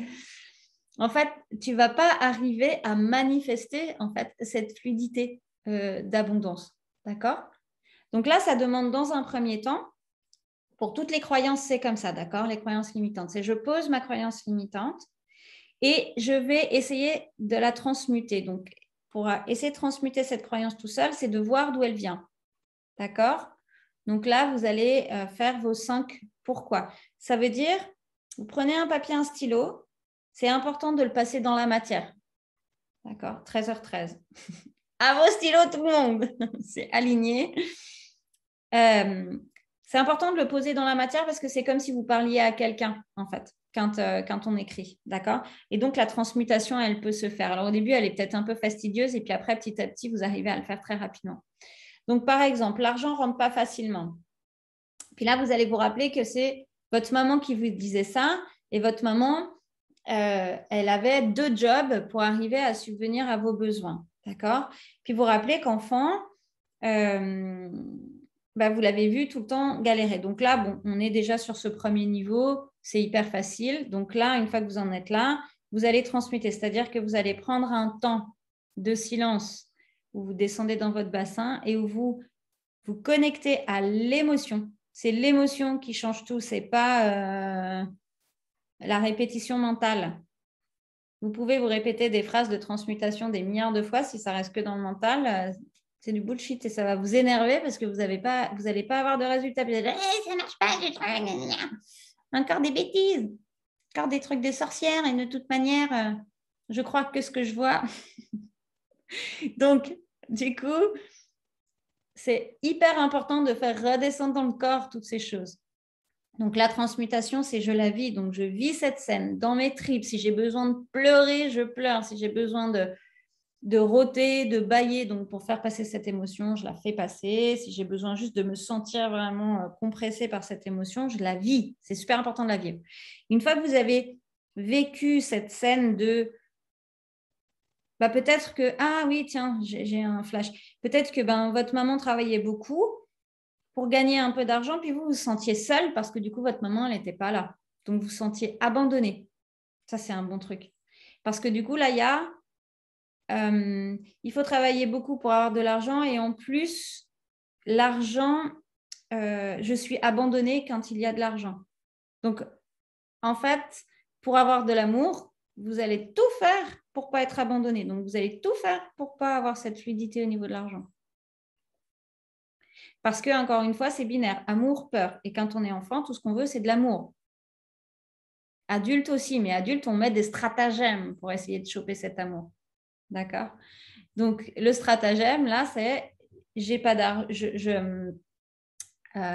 En fait, tu ne vas pas arriver à manifester en fait, cette fluidité d'abondance. D'accord ? Donc là, ça demande dans un premier temps, pour toutes les croyances, c'est comme ça, d'accord ? Les croyances limitantes. C'est je pose ma croyance limitante et je vais essayer de la transmuter. Donc, pour essayer de transmuter cette croyance tout seul, c'est de voir d'où elle vient. D'accord ? Donc là, vous allez faire vos 5 pourquoi. Ça veut dire, vous prenez un papier, un stylo, c'est important de le passer dans la matière. D'accord ? 13h13. À vos stylos, tout le monde. C'est aligné. C'est important de le poser dans la matière parce que c'est comme si vous parliez à quelqu'un, en fait, quand on écrit. D'accord ? Et donc, la transmutation, elle peut se faire. Alors, au début, elle est peut-être un peu fastidieuse et puis après, petit à petit, vous arrivez à le faire très rapidement. Donc, par exemple, l'argent ne rentre pas facilement. Puis là, vous allez vous rappeler que c'est votre maman qui vous disait ça et votre maman, elle avait 2 jobs pour arriver à subvenir à vos besoins. D'accord ? Puis vous rappelez qu'enfant, vous l'avez vu tout le temps galérer. Donc là, bon, on est déjà sur ce premier niveau, c'est hyper facile. Donc là, une fois que vous en êtes là, vous allez transmuter, c'est-à-dire que vous allez prendre un temps de silence où vous descendez dans votre bassin et où vous vous connectez à l'émotion. C'est l'émotion qui change tout, ce n'est pas la répétition mentale. Vous pouvez vous répéter des phrases de transmutation des milliards de fois, si ça reste que dans le mental, c'est du bullshit et ça va vous énerver parce que vous n'allez pas avoir de résultats. Vous allez dire, ça ne marche pas, encore des bêtises, encore des trucs de sorcières et de toute manière, je crois que ce que je vois. Donc, du coup, c'est hyper important de faire redescendre dans le corps toutes ces choses. Donc, la transmutation, c'est je la vis. Donc, je vis cette scène dans mes tripes. Si j'ai besoin de pleurer, je pleure. Si j'ai besoin de rôter, de bâiller, donc pour faire passer cette émotion, je la fais passer. Si j'ai besoin juste de me sentir vraiment compressée par cette émotion, je la vis. C'est super important de la vivre. Une fois que vous avez vécu cette scène de peut-être que, ah oui, tiens, j'ai un flash. Peut-être que votre maman travaillait beaucoup pour gagner un peu d'argent, puis vous vous sentiez seul parce que du coup, votre maman, elle n'était pas là. Donc, vous vous sentiez abandonné. Ça, c'est un bon truc. Parce que du coup, là, il faut travailler beaucoup pour avoir de l'argent et en plus, l'argent, je suis abandonnée quand il y a de l'argent. Donc, en fait, pour avoir de l'amour, vous allez tout faire pour ne pas être abandonné. Donc, vous allez tout faire pour ne pas avoir cette fluidité au niveau de l'argent. Parce que, encore une fois, c'est binaire. Amour, peur. Et quand on est enfant, tout ce qu'on veut, c'est de l'amour. Adulte aussi, mais adulte, on met des stratagèmes pour essayer de choper cet amour. D'accord ? Donc, le stratagème, là, c'est j'ai pas d'argent.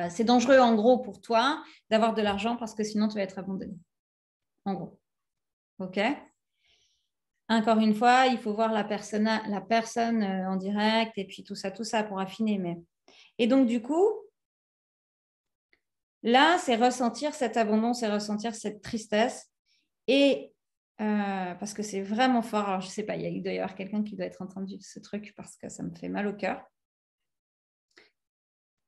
c'est dangereux en gros pour toi d'avoir de l'argent parce que sinon tu vas être abandonné. En gros. OK? Encore une fois, il faut voir la personne en direct et puis tout ça pour affiner. Et donc, du coup, là, c'est ressentir cet abandon, c'est ressentir cette tristesse. Et parce que c'est vraiment fort. Alors, je ne sais pas, il doit y avoir quelqu'un qui doit être en train de vivre ce truc parce que ça me fait mal au cœur.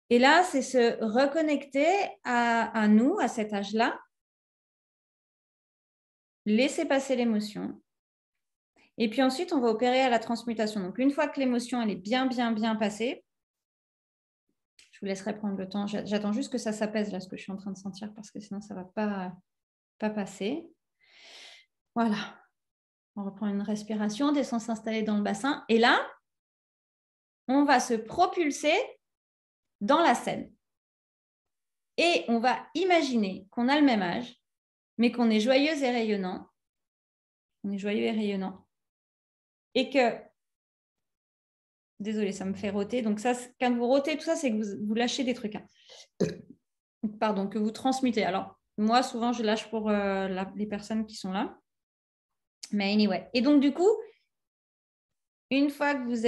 Et là, c'est se reconnecter à nous, à cet âge-là. Laisser passer l'émotion. Et puis ensuite, on va opérer à la transmutation. Donc, une fois que l'émotion, elle est bien passée, je vous laisserai prendre le temps. J'attends juste que ça s'apaise, là, ce que je suis en train de sentir, parce que sinon, ça ne va pas passer. Voilà. On reprend une respiration, descend s'installer dans le bassin. Et là, on va se propulser dans la scène. Et on va imaginer qu'on a le même âge, mais qu'on est joyeux et rayonnant. On est joyeux et rayonnant. Et que... Désolée, ça me fait rôter. Donc ça, quand vous rôtez, tout ça, c'est que vous lâchez des trucs. Hein. Pardon, que vous transmutez. Alors, moi, souvent, je lâche pour les personnes qui sont là. Mais anyway. Et donc, du coup, une fois que vous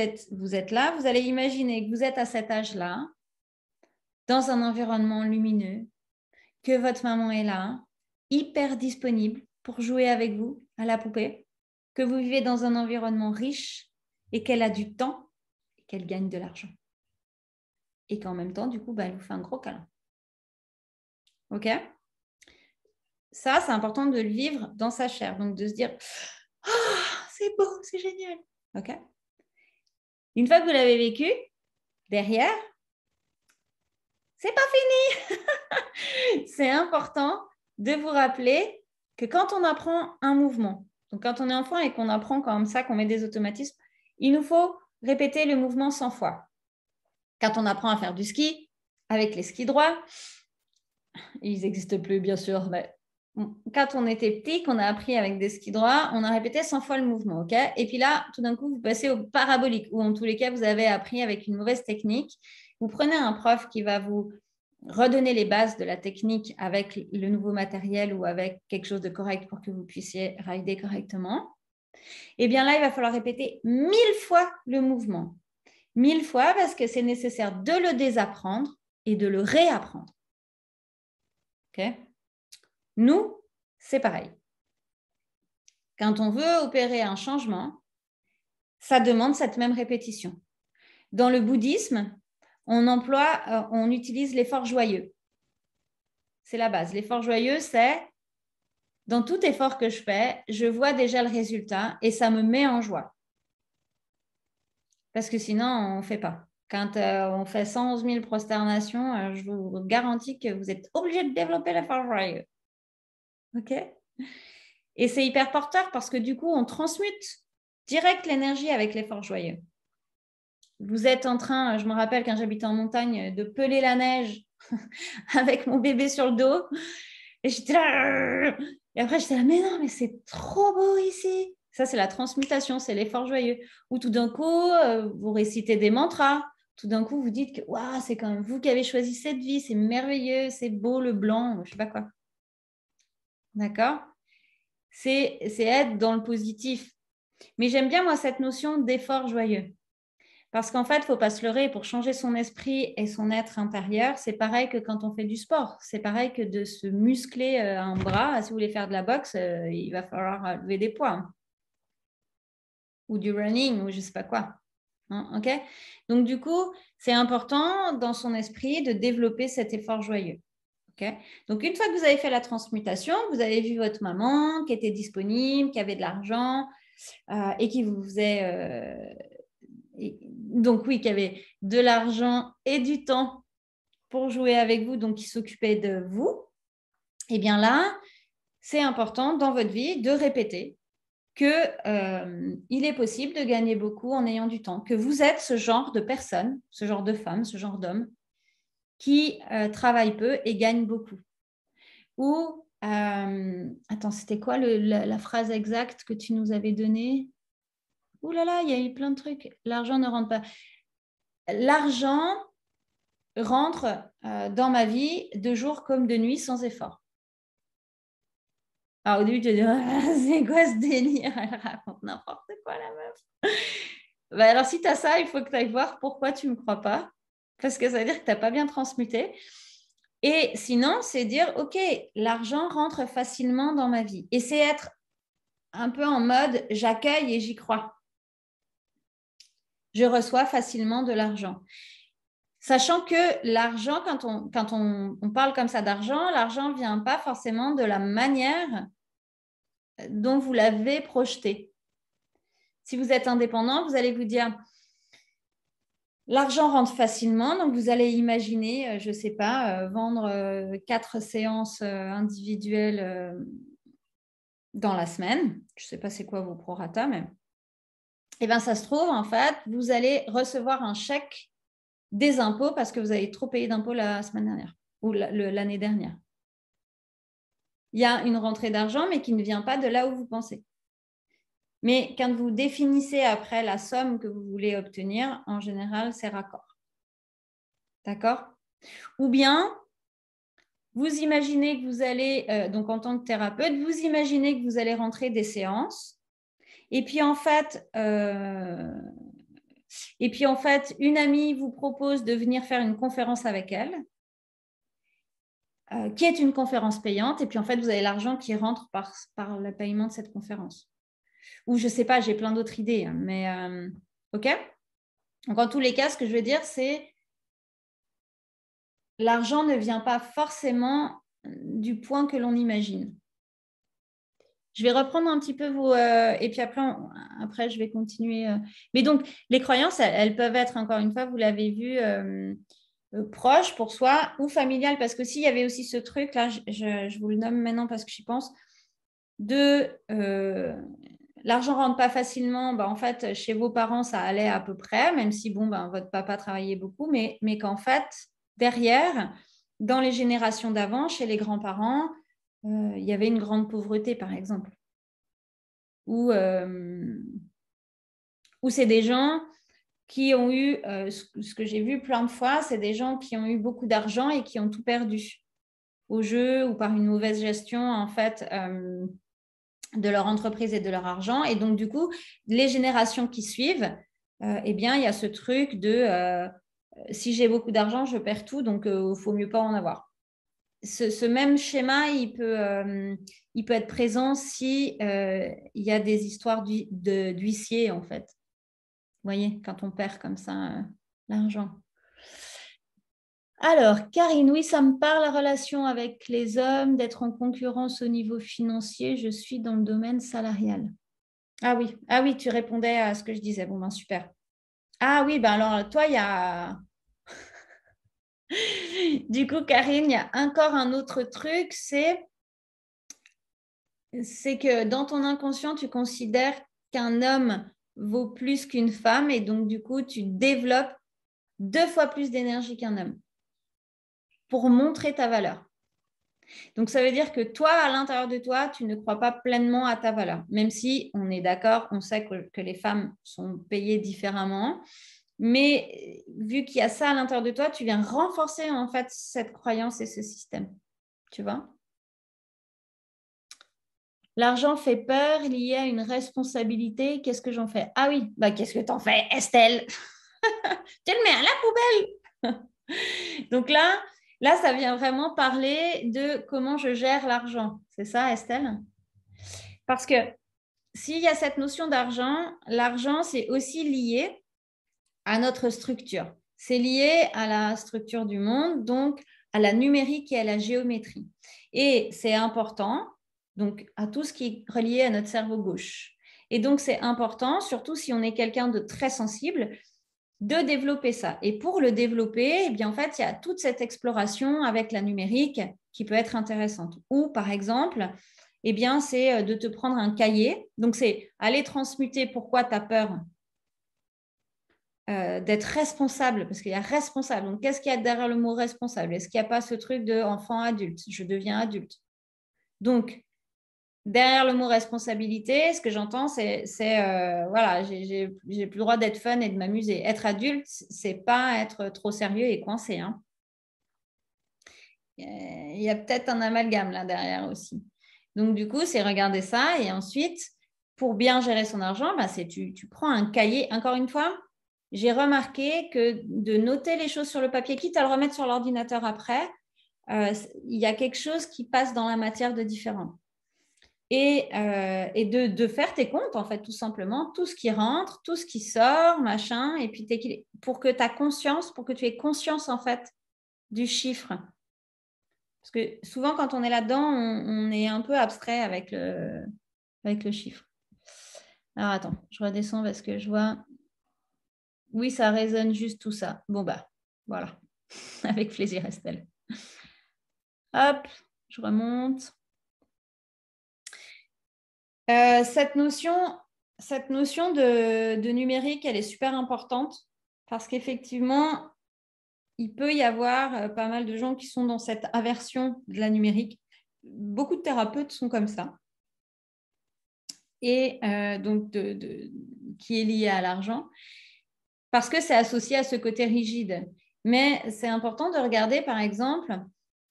êtes là, vous allez imaginer que vous êtes à cet âge-là, dans un environnement lumineux, que votre maman est là, hyper disponible pour jouer avec vous à la poupée, que vous vivez dans un environnement riche et qu'elle a du temps et qu'elle gagne de l'argent. Et qu'en même temps, du coup, elle vous fait un gros câlin. OK? Ça, c'est important de le vivre dans sa chair. Donc, de se dire « Oh, c'est beau, c'est génial !» OK? Une fois que vous l'avez vécu, derrière, c'est pas fini. C'est important de vous rappeler que quand on apprend un mouvement, donc quand on est enfant et qu'on apprend comme ça, qu'on met des automatismes, il nous faut répéter le mouvement 100 fois. Quand on apprend à faire du ski, avec les skis droits, ils n'existent plus bien sûr, mais quand on était petit, qu'on a appris avec des skis droits, on a répété 100 fois le mouvement, ok? Et puis là, tout d'un coup, vous passez au parabolique, où en tous les cas, vous avez appris avec une mauvaise technique. Vous prenez un prof qui va vous redonner les bases de la technique avec le nouveau matériel ou avec quelque chose de correct pour que vous puissiez rider correctement. Et bien là, il va falloir répéter 1000 fois le mouvement. 1000 fois parce que c'est nécessaire de le désapprendre et de le réapprendre. Ok? Nous, c'est pareil. Quand on veut opérer un changement, ça demande cette même répétition. Dans le bouddhisme, on utilise l'effort joyeux. C'est la base. L'effort joyeux, c'est dans tout effort que je fais, je vois déjà le résultat et ça me met en joie. Parce que sinon, on ne fait pas. Quand on fait 111 000 prosternations, je vous garantis que vous êtes obligé de développer l'effort joyeux. OK? Et c'est hyper porteur parce que du coup, on transmute direct l'énergie avec l'effort joyeux. Vous êtes en train, je me rappelle quand j'habitais en montagne, de peler la neige avec mon bébé sur le dos. Et j'étais là. Et après, j'étais là, mais non, mais c'est trop beau ici. Ça, c'est la transmutation, c'est l'effort joyeux. Ou tout d'un coup, vous récitez des mantras. Tout d'un coup, vous dites que waouh, c'est quand même vous qui avez choisi cette vie, c'est merveilleux, c'est beau le blanc, je ne sais pas quoi. D'accord? C'est être dans le positif. Mais j'aime bien, moi, cette notion d'effort joyeux. Parce qu'en fait, il ne faut pas se leurrer, pour changer son esprit et son être intérieur, c'est pareil que quand on fait du sport. C'est pareil que de se muscler un bras. Si vous voulez faire de la boxe, il va falloir lever des poids. Hein. Ou du running, ou je ne sais pas quoi. Hein, okay? Donc, du coup, c'est important dans son esprit de développer cet effort joyeux. Okay? Donc, une fois que vous avez fait la transmutation, vous avez vu votre maman qui était disponible, qui avait de l'argent et qui vous faisait... donc oui, qui avait de l'argent et du temps pour jouer avec vous, donc qui s'occupait de vous, et bien là, c'est important dans votre vie de répéter qu'il est possible de gagner beaucoup en ayant du temps, que vous êtes ce genre de personne, ce genre de femme, ce genre d'homme qui travaille peu et gagne beaucoup. Ou, attends, c'était quoi la phrase exacte que tu nous avais donnée? Ouh là là, il y a eu plein de trucs. L'argent ne rentre pas. L'argent rentre dans ma vie de jour comme de nuit sans effort. Alors, au début, tu te dis, c'est quoi ce délire? Elle raconte n'importe quoi, la meuf. Bah, alors, si tu as ça, il faut que tu ailles voir pourquoi tu ne me crois pas. Parce que ça veut dire que tu n'as pas bien transmuté. Et sinon, c'est dire, OK, l'argent rentre facilement dans ma vie. Et c'est être un peu en mode, j'accueille et j'y crois. Je reçois facilement de l'argent. Sachant que l'argent, quand on parle comme ça d'argent, l'argent ne vient pas forcément de la manière dont vous l'avez projeté. Si vous êtes indépendant, vous allez vous dire, l'argent rentre facilement, donc vous allez imaginer, je ne sais pas, vendre 4 séances individuelles dans la semaine. Je ne sais pas c'est quoi vos prorata, mais et bien ça se trouve, en fait, vous allez recevoir un chèque des impôts parce que vous avez trop payé d'impôts la semaine dernière ou l'année dernière. Il y a une rentrée d'argent, mais qui ne vient pas de là où vous pensez. Mais quand vous définissez après la somme que vous voulez obtenir, en général, c'est raccord. D'accord? Ou bien, vous imaginez que vous allez, donc en tant que thérapeute, vous imaginez que vous allez rentrer des séances. Et puis, en fait, une amie vous propose de venir faire une conférence avec elle, qui est une conférence payante. Et puis, en fait, vous avez l'argent qui rentre par le paiement de cette conférence. Ou je ne sais pas, j'ai plein d'autres idées. Mais OK? Donc, en tous les cas, ce que je veux dire, c'est l'argent ne vient pas forcément du point que l'on imagine. Je vais reprendre un petit peu et puis après, je vais continuer. Mais donc, les croyances, elles peuvent être, encore une fois, vous l'avez vu, proches pour soi ou familiales. Parce que s'il y avait aussi ce truc, là, je vous le nomme maintenant parce que j'y pense, de l'argent ne rentre pas facilement. Bah, en fait, chez vos parents, ça allait à peu près, même si, bon, bah, votre papa travaillait beaucoup, mais qu'en fait, derrière, dans les générations d'avant, chez les grands-parents, il y avait une grande pauvreté, par exemple. Ou c'est des gens qui ont eu, ce que j'ai vu plein de fois, c'est des gens qui ont eu beaucoup d'argent et qui ont tout perdu au jeu ou par une mauvaise gestion, en fait, de leur entreprise et de leur argent. Et donc, du coup, les générations qui suivent, eh bien, il y a ce truc de si j'ai beaucoup d'argent, je perds tout, donc il faut mieux pas en avoir. Ce même schéma, il peut être présent si il y a des histoires d'huissier, en fait. Vous voyez, quand on perd comme ça l'argent. Alors, Karine, oui, ça me parle, la relation avec les hommes, d'être en concurrence au niveau financier. Je suis dans le domaine salarial. Ah oui, tu répondais à ce que je disais. Bon, ben super. Ah oui, ben alors, toi, il y a... Du coup, Karine, il y a encore un autre truc, c'est que dans ton inconscient, tu considères qu'un homme vaut plus qu'une femme et donc, du coup, tu développes 2 fois plus d'énergie qu'un homme pour montrer ta valeur. Donc, ça veut dire que toi, à l'intérieur de toi, tu ne crois pas pleinement à ta valeur, même si on est d'accord, on sait que les femmes sont payées différemment. Mais vu qu'il y a ça à l'intérieur de toi, tu viens renforcer en fait cette croyance et ce système. Tu vois? L'argent fait peur, lié à une responsabilité. Qu'est-ce que j'en fais? Ah oui, bah qu'est-ce que t'en fais, Estelle? Tu le mets à la poubelle. Donc là, ça vient vraiment parler de comment je gère l'argent. C'est ça, Estelle? Parce que s'il y a cette notion d'argent, l'argent, c'est aussi lié à notre structure. C'est lié à la structure du monde, donc à la numérique et à la géométrie. Et c'est important, donc à tout ce qui est relié à notre cerveau gauche. Et donc c'est important, surtout si on est quelqu'un de très sensible, de développer ça. Et pour le développer, eh bien, en fait, il y a toute cette exploration avec la numérique qui peut être intéressante. Ou par exemple, eh bien, c'est de te prendre un cahier. Donc, c'est aller transmuter pourquoi tu as peur d'être responsable, parce qu'il y a responsable. Donc, qu'est-ce qu'il y a derrière le mot responsable? Est-ce qu'il n'y a pas ce truc de enfant-adulte? Je deviens adulte. Donc, derrière le mot responsabilité, ce que j'entends, c'est voilà, j'ai plus le droit d'être fun et de m'amuser. Être adulte, c'est pas être trop sérieux et coincé. Hein. il y a peut-être un amalgame là derrière aussi. Donc, du coup, c'est regarder ça et ensuite, pour bien gérer son argent, bah, tu prends un cahier. Encore une fois, j'ai remarqué que de noter les choses sur le papier, quitte à le remettre sur l'ordinateur après, il y a quelque chose qui passe dans la matière de différent. Et de faire tes comptes, en fait, tout simplement, tout ce qui rentre, tout ce qui sort, machin, et puis pour que tu aies conscience, pour que tu aies conscience, en fait, du chiffre. Parce que souvent, quand on est là-dedans, on est un peu abstrait avec le chiffre. Alors, attends, je redescends parce que je vois... Oui, ça résonne juste tout ça. Bon, bah, voilà. Avec plaisir, Estelle. Hop, je remonte. Cette notion de numérique, elle est super importante parce qu'effectivement, il peut y avoir pas mal de gens qui sont dans cette aversion de la numérique. Beaucoup de thérapeutes sont comme ça. Et donc, qui est lié à l'argent, parce que c'est associé à ce côté rigide. Mais c'est important de regarder, par exemple,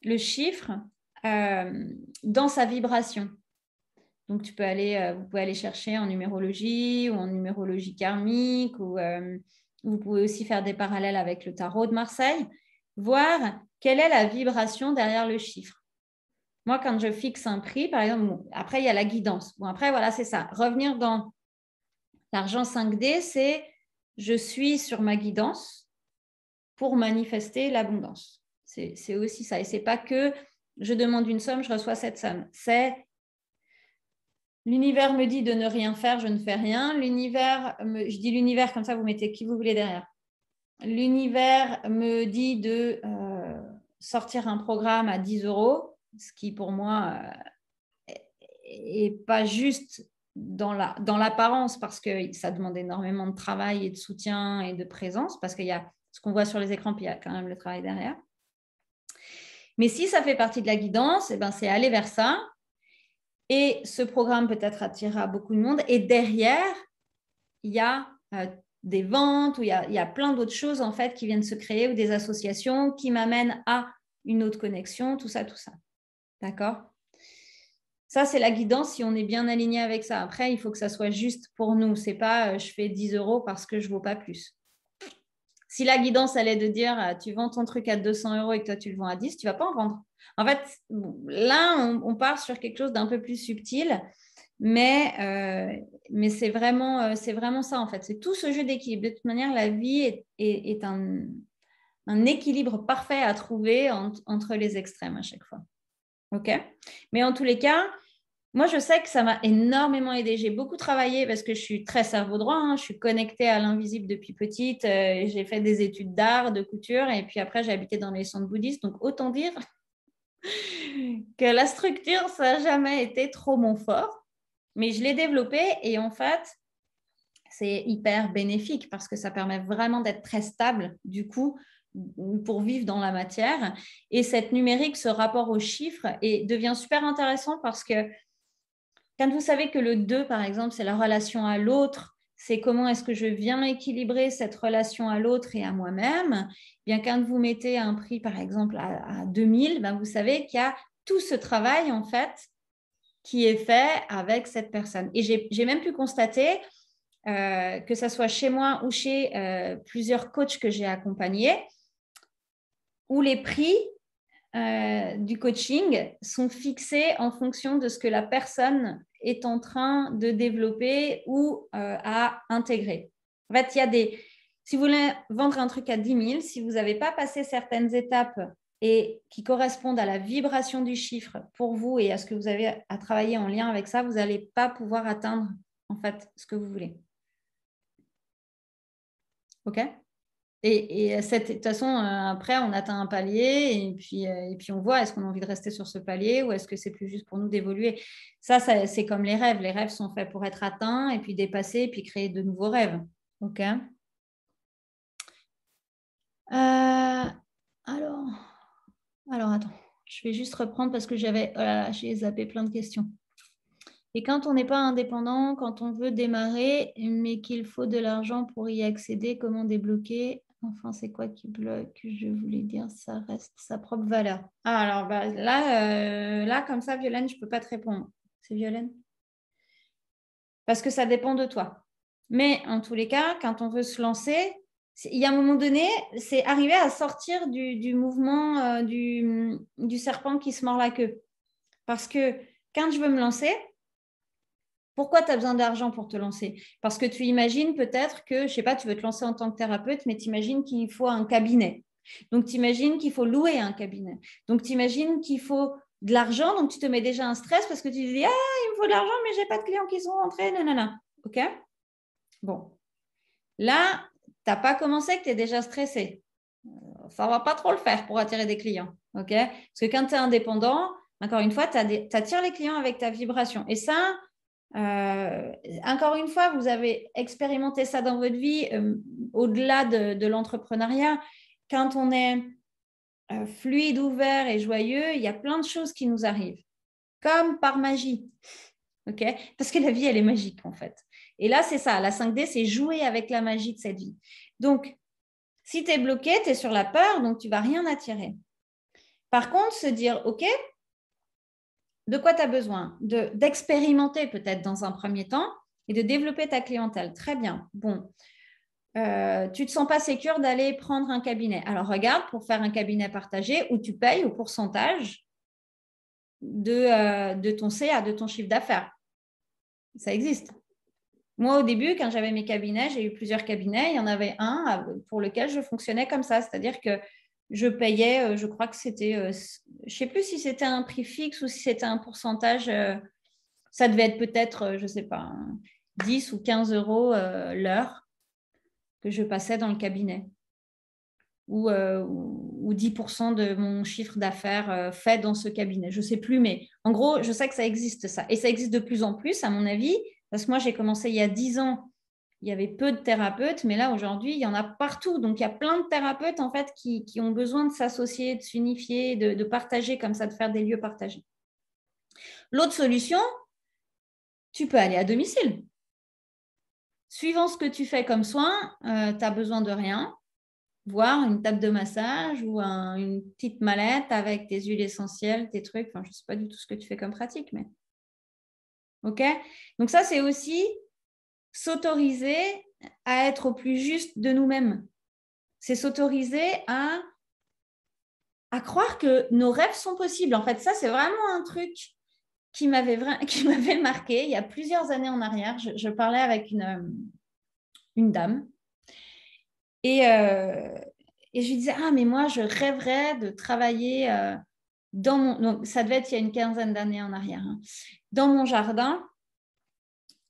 le chiffre dans sa vibration. Donc, vous pouvez aller chercher en numérologie ou en numérologie karmique, ou vous pouvez aussi faire des parallèles avec le tarot de Marseille, voir quelle est la vibration derrière le chiffre. Moi, quand je fixe un prix, par exemple, bon, après, il y a la guidance. Bon, après, voilà, c'est ça. Revenir dans l'argent 5D, c'est je suis sur ma guidance pour manifester l'abondance. C'est aussi ça. Et ce n'est pas que je demande une somme, je reçois cette somme. C'est l'univers me dit de ne rien faire, je ne fais rien. Je dis l'univers, comme ça, vous mettez qui vous voulez derrière. L'univers me dit de sortir un programme à 10 €, ce qui pour moi est pas juste dans l'apparence parce que ça demande énormément de travail et de soutien et de présence parce qu'il y a ce qu'on voit sur les écrans, puis il y a quand même le travail derrière. Mais si ça fait partie de la guidance, eh ben, c'est aller vers ça. Et ce programme peut-être attirera beaucoup de monde. Et derrière, il y a des ventes, ou il y a plein d'autres choses en fait qui viennent se créer, ou des associations qui m'amènent à une autre connexion, tout ça, tout ça. D'accord ? Ça, c'est la guidance si on est bien aligné avec ça. Après, il faut que ça soit juste pour nous. Ce n'est pas je fais 10 € parce que je ne vaux pas plus. Si la guidance, elle est de dire tu vends ton truc à 200 € et que toi, tu le vends à 10, tu ne vas pas en vendre. En fait, là, on part sur quelque chose d'un peu plus subtil, mais c'est vraiment ça, en fait. C'est tout ce jeu d'équilibre. De toute manière, la vie est un équilibre parfait à trouver entre les extrêmes à chaque fois. OK ? Mais en tous les cas, moi, je sais que ça m'a énormément aidée. J'ai beaucoup travaillé parce que je suis très cerveau droit. Hein. Je suis connectée à l'invisible depuis petite. J'ai fait des études d'art, de couture. Et puis après, j'ai habité dans les centres bouddhistes. Donc, autant dire que la structure, ça n'a jamais été trop mon fort. Mais je l'ai développée. Et en fait, c'est hyper bénéfique parce que ça permet vraiment d'être très stable, du coup, pour vivre dans la matière. Et cette numérique, ce rapport aux chiffres, devient super intéressant parce que quand vous savez que le 2, par exemple, c'est la relation à l'autre, c'est comment est-ce que je viens équilibrer cette relation à l'autre et à moi-même, bien quand vous mettez un prix, par exemple, à 2000, ben vous savez qu'il y a tout ce travail, en fait, qui est fait avec cette personne. Et j'ai même pu constater, que ce soit chez moi ou chez plusieurs coachs que j'ai accompagnés, où les prix du coaching sont fixés en fonction de ce que la personne est en train de développer ou à intégrer. En fait, si vous voulez vendre un truc à 10 000, si vous n'avez pas passé certaines étapes et qui correspondent à la vibration du chiffre pour vous et à ce que vous avez à travailler en lien avec ça, vous n'allez pas pouvoir atteindre en fait ce que vous voulez. OK ? Et de toute façon, après, on atteint un palier et puis on voit, est-ce qu'on a envie de rester sur ce palier ou est-ce que c'est plus juste pour nous d'évoluer ? Ça, c'est comme les rêves. Les rêves sont faits pour être atteints et puis dépasser et puis créer de nouveaux rêves. OK ? Alors, attends. Je vais juste reprendre parce que j'ai zappé plein de questions. Et quand on n'est pas indépendant, quand on veut démarrer, mais qu'il faut de l'argent pour y accéder, comment débloquer ? Enfin, c'est quoi qui bloque? Je voulais dire, ça reste sa propre valeur. Ah, alors là, comme ça, Violaine, je ne peux pas te répondre. C'est Violaine? Parce que ça dépend de toi. Mais en tous les cas, quand on veut se lancer, il y a un moment donné, c'est arriver à sortir du mouvement du serpent qui se mord la queue. Parce que quand je veux me lancer, pourquoi tu as besoin d'argent pour te lancer? Parce que tu imagines peut-être que, je ne sais pas, tu veux te lancer en tant que thérapeute, mais tu imagines qu'il faut un cabinet. Donc, tu imagines qu'il faut louer un cabinet. Donc, tu imagines qu'il faut de l'argent. Donc, tu te mets déjà un stress parce que tu te dis, ah, il me faut de l'argent, mais je n'ai pas de clients qui sont rentrés. Nanana. OK? Bon. Là, tu n'as pas commencé, que tu es déjà stressé. Ça ne va pas trop le faire pour attirer des clients. OK? Parce que quand tu es indépendant, encore une fois, tu attires les clients avec ta vibration. Et ça, encore une fois, vous avez expérimenté ça dans votre vie, au-delà de l'entrepreneuriat. Quand on est fluide, ouvert et joyeux, il y a plein de choses qui nous arrivent, comme par magie. Okay? Parce que la vie, elle est magique, en fait. Et là, c'est ça. La 5D, c'est jouer avec la magie de cette vie. Donc, si tu es bloqué, tu es sur la peur, donc tu ne vas rien attirer. Par contre, se dire, OK, de quoi tu as besoin? D'expérimenter peut-être dans un premier temps et de développer ta clientèle. Très bien. Bon, tu ne te sens pas sécure d'aller prendre un cabinet. Alors, regarde, pour faire un cabinet partagé où tu payes au pourcentage de ton CA, de ton chiffre d'affaires. Ça existe. Moi, au début, quand j'avais mes cabinets, j'ai eu plusieurs cabinets. Il y en avait un pour lequel je fonctionnais comme ça. C'est-à-dire que je payais, je crois que c'était, je ne sais plus si c'était un prix fixe ou si c'était un pourcentage. Ça devait être peut-être, je ne sais pas, 10 ou 15 euros l'heure que je passais dans le cabinet. Ou 10% de mon chiffre d'affaires fait dans ce cabinet. Je ne sais plus, mais en gros, je sais que ça existe, ça. Et ça existe de plus en plus, à mon avis, parce que moi, j'ai commencé il y a 10 ans. Il y avait peu de thérapeutes, mais là, aujourd'hui, il y en a partout. Donc, il y a plein de thérapeutes, en fait, qui ont besoin de s'associer, de s'unifier, de partager comme ça, de faire des lieux partagés. L'autre solution, tu peux aller à domicile. Suivant ce que tu fais comme soin, tu n'as besoin de rien, voire une table de massage ou une petite mallette avec tes huiles essentielles, tes trucs. Enfin, je ne sais pas du tout ce que tu fais comme pratique, mais... OK? Donc ça, c'est aussi s'autoriser à être au plus juste de nous-mêmes. C'est s'autoriser à croire que nos rêves sont possibles. En fait, ça, c'est vraiment un truc qui m'avait marqué il y a plusieurs années en arrière. Je parlais avec une dame et je lui disais, ah, mais moi, je rêverais de travailler dans mon... Donc, ça devait être il y a une quinzaine d'années en arrière. Hein, dans mon jardin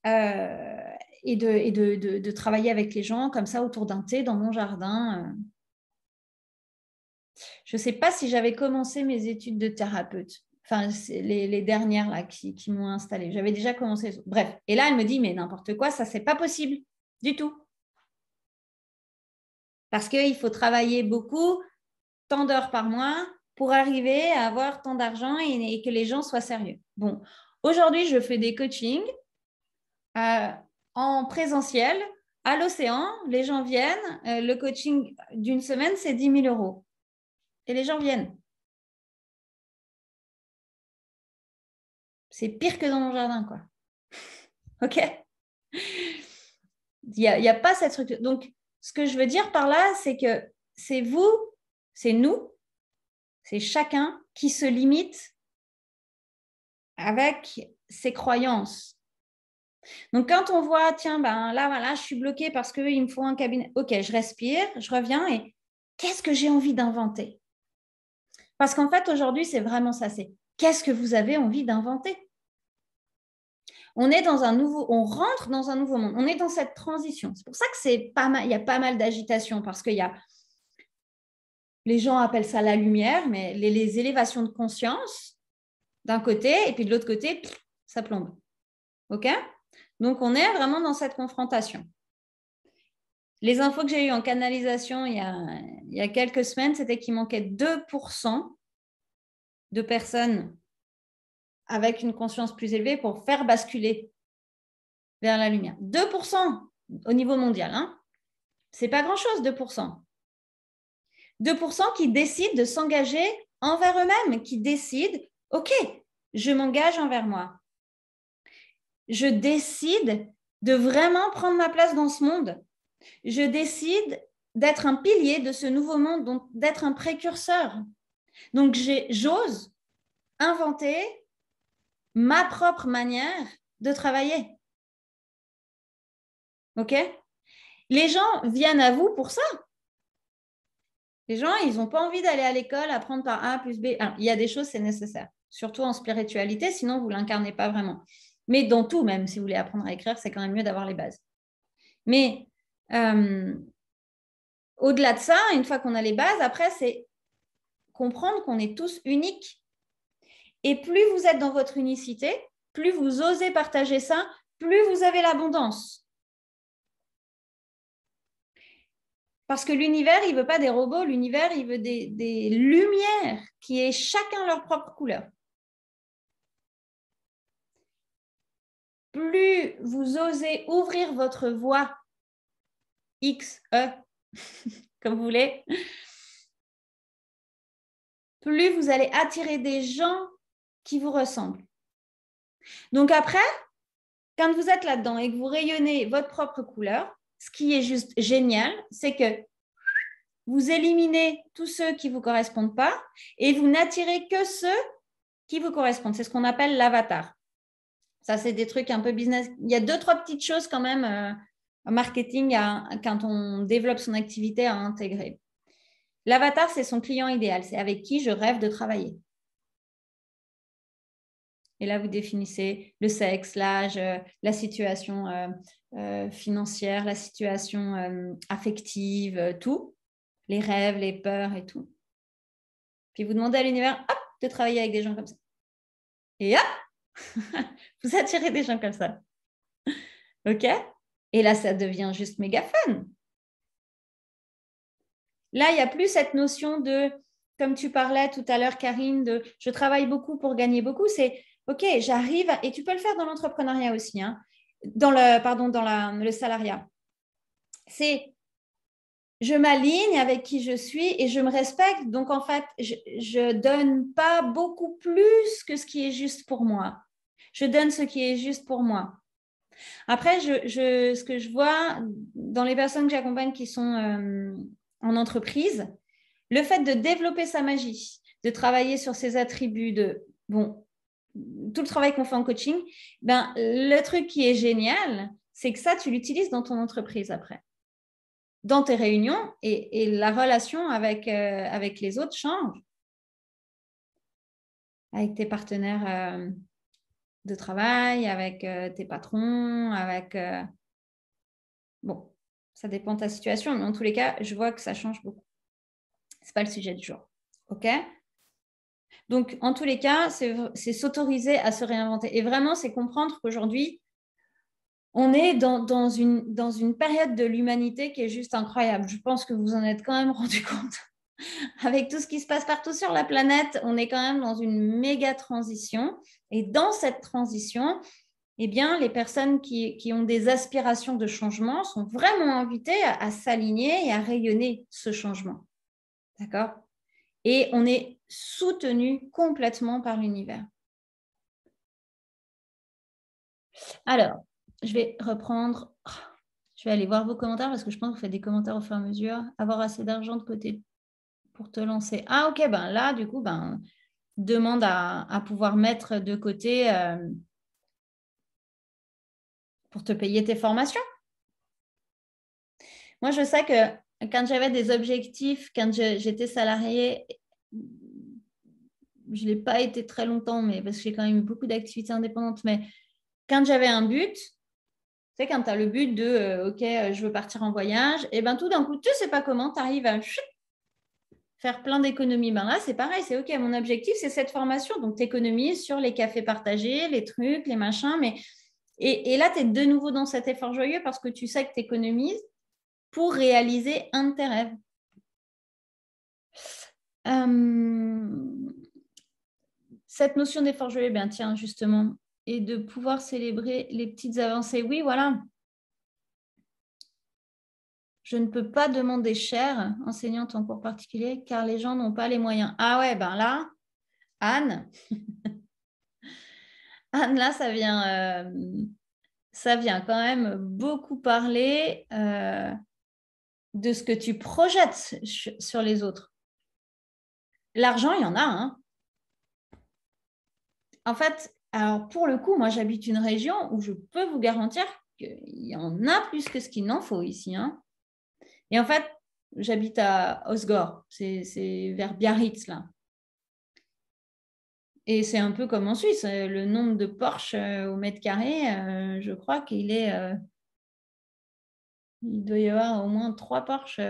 et de travailler avec les gens comme ça autour d'un thé dans mon jardin. Je ne sais pas si j'avais commencé mes études de thérapeute. Enfin, les dernières là, qui m'ont installée. J'avais déjà commencé. Bref. Et là, elle me dit, mais n'importe quoi, ça, c'est pas possible du tout. Parce qu'il faut travailler beaucoup, tant d'heures par mois, pour arriver à avoir tant d'argent et que les gens soient sérieux. Bon, aujourd'hui, je fais des coachings en présentiel à l'océan. Les gens viennent. Le coaching d'une semaine, c'est 10 000 euros. Et les gens viennent. C'est pire que dans mon jardin, quoi. OK? Il n'y a pas cette structure. Donc, ce que je veux dire par là, c'est que c'est vous, c'est nous, c'est chacun qui se limite avec ses croyances. Donc, quand on voit, tiens, ben là, voilà, je suis bloquée parce qu'il me faut un cabinet. OK, je respire, je reviens et qu'est-ce que j'ai envie d'inventer? Parce qu'en fait, aujourd'hui, c'est vraiment ça. C'est qu'est-ce que vous avez envie d'inventer? On rentre dans un nouveau monde. On est dans cette transition. C'est pour ça que c'est pas mal. Il y a pas mal d'agitation parce qu'il y a, les gens appellent ça la lumière, mais les élévations de conscience d'un côté et puis de l'autre côté, ça plombe. OK? Donc, on est vraiment dans cette confrontation. Les infos que j'ai eues en canalisation il y a quelques semaines, c'était qu'il manquait 2% de personnes avec une conscience plus élevée pour faire basculer vers la lumière. 2% au niveau mondial. Hein, c'est pas grand-chose, 2%. 2% qui décident de s'engager envers eux-mêmes, qui décident, OK, je m'engage envers moi. Je décide de vraiment prendre ma place dans ce monde. Je décide d'être un pilier de ce nouveau monde, donc d'être un précurseur. Donc, j'ose inventer ma propre manière de travailler. OK? Les gens viennent à vous pour ça. Les gens, ils n'ont pas envie d'aller à l'école, apprendre par A plus B. Alors, il y a des choses, c'est nécessaire, surtout en spiritualité, sinon vous ne l'incarnez pas vraiment. Mais dans tout, même si vous voulez apprendre à écrire, c'est quand même mieux d'avoir les bases. Mais au-delà de ça, une fois qu'on a les bases, après, c'est comprendre qu'on est tous uniques. Et plus vous êtes dans votre unicité, plus vous osez partager ça, plus vous avez l'abondance. Parce que l'univers, il ne veut pas des robots, l'univers, il veut des lumières qui aient chacun leur propre couleur. Plus vous osez ouvrir votre voie X, E, comme vous voulez, plus vous allez attirer des gens qui vous ressemblent. Donc après, quand vous êtes là-dedans et que vous rayonnez votre propre couleur, ce qui est juste génial, c'est que vous éliminez tous ceux qui ne vous correspondent pas et vous n'attirez que ceux qui vous correspondent. C'est ce qu'on appelle l'avatar. Ça, c'est des trucs un peu business. Il y a 2-3 petites choses quand même en marketing quand on développe son activité à intégrer. L'avatar, c'est son client idéal. C'est avec qui je rêve de travailler. Et là, vous définissez le sexe, l'âge, la situation financière, la situation affective, tout. Les rêves, les peurs et tout. Puis vous demandez à l'univers, hop, de travailler avec des gens comme ça. Et hop, vous attirez des gens comme ça. OK? Et là, ça devient juste méga fun. Là, il n'y a plus cette notion de, comme tu parlais tout à l'heure, Karine, de je travaille beaucoup pour gagner beaucoup. C'est, OK, j'arrive, et tu peux le faire dans l'entrepreneuriat aussi, hein, dans le salariat. C'est, je m'aligne avec qui je suis et je me respecte. Donc, en fait, je ne donne pas beaucoup plus que ce qui est juste pour moi. Je donne ce qui est juste pour moi. Après, ce que je vois dans les personnes que j'accompagne qui sont en entreprise, le fait de développer sa magie, de travailler sur ses attributs, tout le travail qu'on fait en coaching, le truc qui est génial, c'est que ça, tu l'utilises dans ton entreprise après. Dans tes réunions et la relation avec les autres change. Avec tes partenaires de travail, avec tes patrons, avec... Bon, ça dépend de ta situation, mais en tous les cas, je vois que ça change beaucoup. Ce n'est pas le sujet du jour. OK? Donc, en tous les cas, c'est s'autoriser à se réinventer. Et vraiment, c'est comprendre qu'aujourd'hui, on est dans une période de l'humanité qui est juste incroyable. Je pense que vous en êtes quand même rendu compte. Avec tout ce qui se passe partout sur la planète, on est quand même dans une méga transition. Et dans cette transition, eh bien, les personnes qui ont des aspirations de changement sont vraiment invitées à s'aligner et à rayonner ce changement. D'accord? Et on est soutenu complètement par l'univers. Alors, je vais reprendre. Je vais aller voir vos commentaires parce que je pense que vous faites des commentaires au fur et à mesure. Avoir assez d'argent de côté pour te lancer. Ah, ok, là, du coup, demande à pouvoir mettre de côté pour te payer tes formations. Moi, je sais que quand j'avais des objectifs, quand j'étais salariée, je ne l'ai pas été très longtemps, mais parce que j'ai quand même eu beaucoup d'activités indépendantes, mais quand j'avais un but, tu sais, quand tu as le but de OK, je veux partir en voyage, et tout d'un coup, tu ne sais pas comment, tu arrives à faire plein d'économies. Là, c'est pareil, c'est OK, mon objectif, c'est cette formation. Donc, tu économises sur les cafés partagés, les trucs, les machins, mais... Et là, tu es de nouveau dans cet effort joyeux parce que tu sais que tu économises pour réaliser un de tes rêves. Cette notion d'effort joyeux, tiens, justement, et de pouvoir célébrer les petites avancées. Oui, voilà. je ne peux pas demander cher, enseignante en cours particulier, car les gens n'ont pas les moyens. Ah ouais, ben là, Anne, Anne, là, ça vient quand même beaucoup parler de ce que tu projettes sur les autres. L'argent, il y en a, hein. En fait, alors pour le coup, moi, j'habite une région où je peux vous garantir qu'il y en a plus que ce qu'il n'en faut ici, hein. Et en fait, j'habite à Osgore, c'est vers Biarritz, là. Et c'est un peu comme en Suisse. Le nombre de Porsche au mètre carré, je crois qu'il doit y avoir au moins 3 Porsche.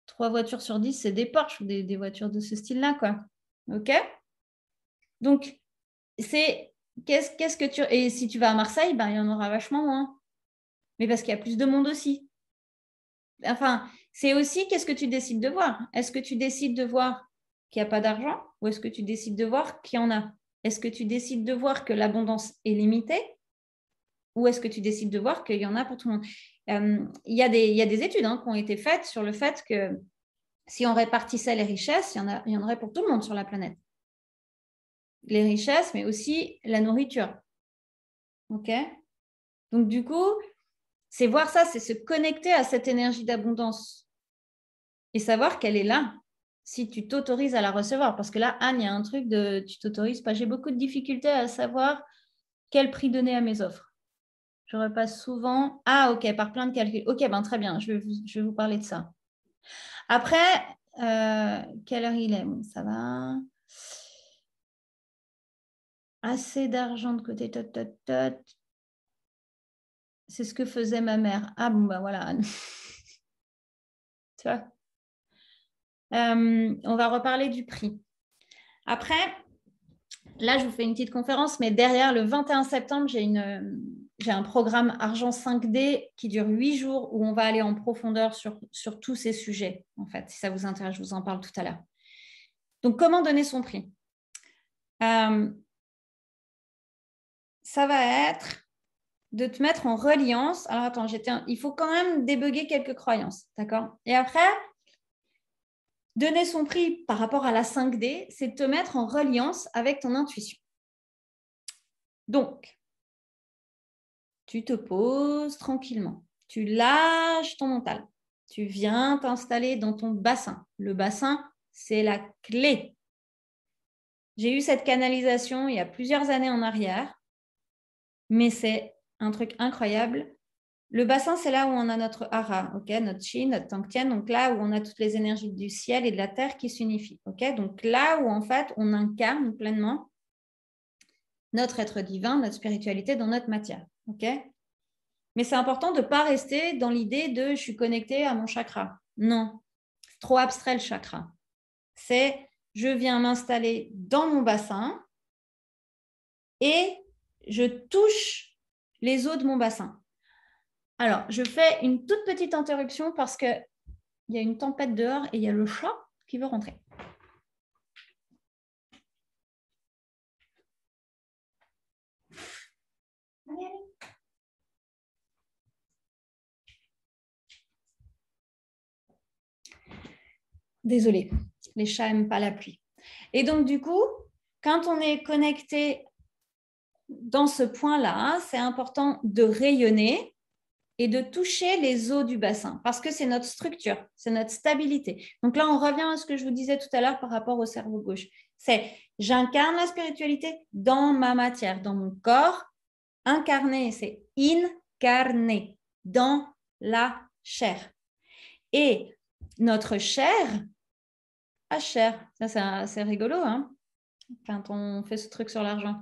3 voitures sur 10, c'est des Porsche ou des voitures de ce style-là, quoi. OK? Donc, qu'est-ce que tu... Et si tu vas à Marseille, ben, il y en aura vachement moins. Mais parce qu'il y a plus de monde aussi. Enfin, c'est aussi qu'est-ce que tu décides de voir. Est-ce que tu décides de voir qu'il n'y a pas d'argent ou est-ce que tu décides de voir qu'il y en a? Est-ce que tu décides de voir que l'abondance est limitée ou est-ce que tu décides de voir qu'il y en a pour tout le monde? Il y a des études qui ont été faites sur le fait que si on répartissait les richesses, il y en aurait pour tout le monde sur la planète. Les richesses, mais aussi la nourriture. OK? Donc, du coup, c'est voir ça, c'est se connecter à cette énergie d'abondance et savoir qu'elle est là si tu t'autorises à la recevoir. Parce que là, Anne, il y a un truc de tu t'autorises pas. J'ai beaucoup de difficultés à savoir quel prix donner à mes offres. Je repasse souvent. Ah, OK, par plein de calculs. OK, ben, très bien, je vais vous parler de ça. Après, quelle heure il est? Bon, ça va. Assez d'argent de côté. C'est ce que faisait ma mère. Ah bon, ben voilà, Anne. Tu vois. On va reparler du prix. Après, là, je vous fais une petite conférence, mais derrière, le 21 septembre, j'ai un programme Argent 5D qui dure 8 jours où on va aller en profondeur sur tous ces sujets, en fait. Si ça vous intéresse, je vous en parle tout à l'heure. Donc, comment donner son prix? Ça va être de te mettre en reliance. Alors, attends, il faut quand même débugger quelques croyances, d'accord? Et après, donner son prix par rapport à la 5D, c'est de te mettre en reliance avec ton intuition. Donc, tu te poses tranquillement, tu lâches ton mental, tu viens t'installer dans ton bassin. Le bassin, c'est la clé. J'ai eu cette canalisation il y a plusieurs années en arrière, mais c'est un truc incroyable. Le bassin, c'est là où on a notre hara, okay? Notre chi, notre tangtian, donc là où on a toutes les énergies du ciel et de la terre qui s'unifient. Okay? Donc là où en fait on incarne pleinement notre être divin, notre spiritualité dans notre matière. Okay? Mais c'est important de ne pas rester dans l'idée de je suis connecté à mon chakra. Non, c'est trop abstrait le chakra. C'est je viens m'installer dans mon bassin et je touche les eaux de mon bassin. Alors, je fais une toute petite interruption parce qu'il y a une tempête dehors et il y a le chat qui veut rentrer. Allez. Désolée, les chats n'aiment pas la pluie. Et donc, du coup, quand on est connecté dans ce point-là, c'est important de rayonner et de toucher les eaux du bassin parce que c'est notre structure, c'est notre stabilité. Donc là, on revient à ce que je vous disais tout à l'heure par rapport au cerveau gauche. C'est j'incarne la spiritualité dans ma matière, dans mon corps. Incarner, c'est incarner dans la chair. Et notre chair, la chair, ça c'est rigolo, hein, quand on fait ce truc sur l'argent.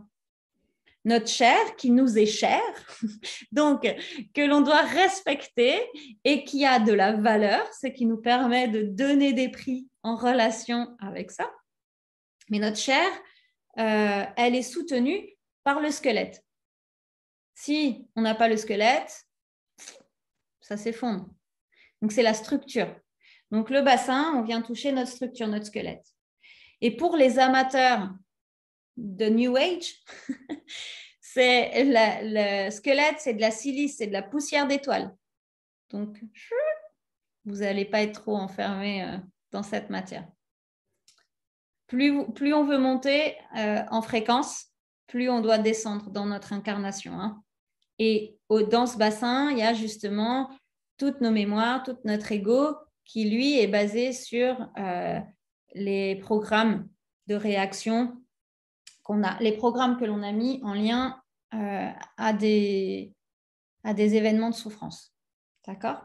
Notre chair qui nous est chère, donc que l'on doit respecter et qui a de la valeur, ce qui nous permet de donner des prix en relation avec ça. Mais notre chair, elle est soutenue par le squelette. Si on n'a pas le squelette, ça s'effondre. Donc, c'est la structure. Donc, le bassin, on vient toucher notre structure, notre squelette. Et pour les amateurs de New Age, le squelette, c'est de la silice, c'est de la poussière d'étoile. Donc, vous n'allez pas être trop enfermé dans cette matière. Plus on veut monter en fréquence, plus on doit descendre dans notre incarnation. Hein. Et dans ce bassin, il y a justement toutes nos mémoires, tout notre ego qui, lui, est basé sur les programmes de réaction qu'on a, les programmes que l'on a mis en lien à des événements de souffrance. D'accord?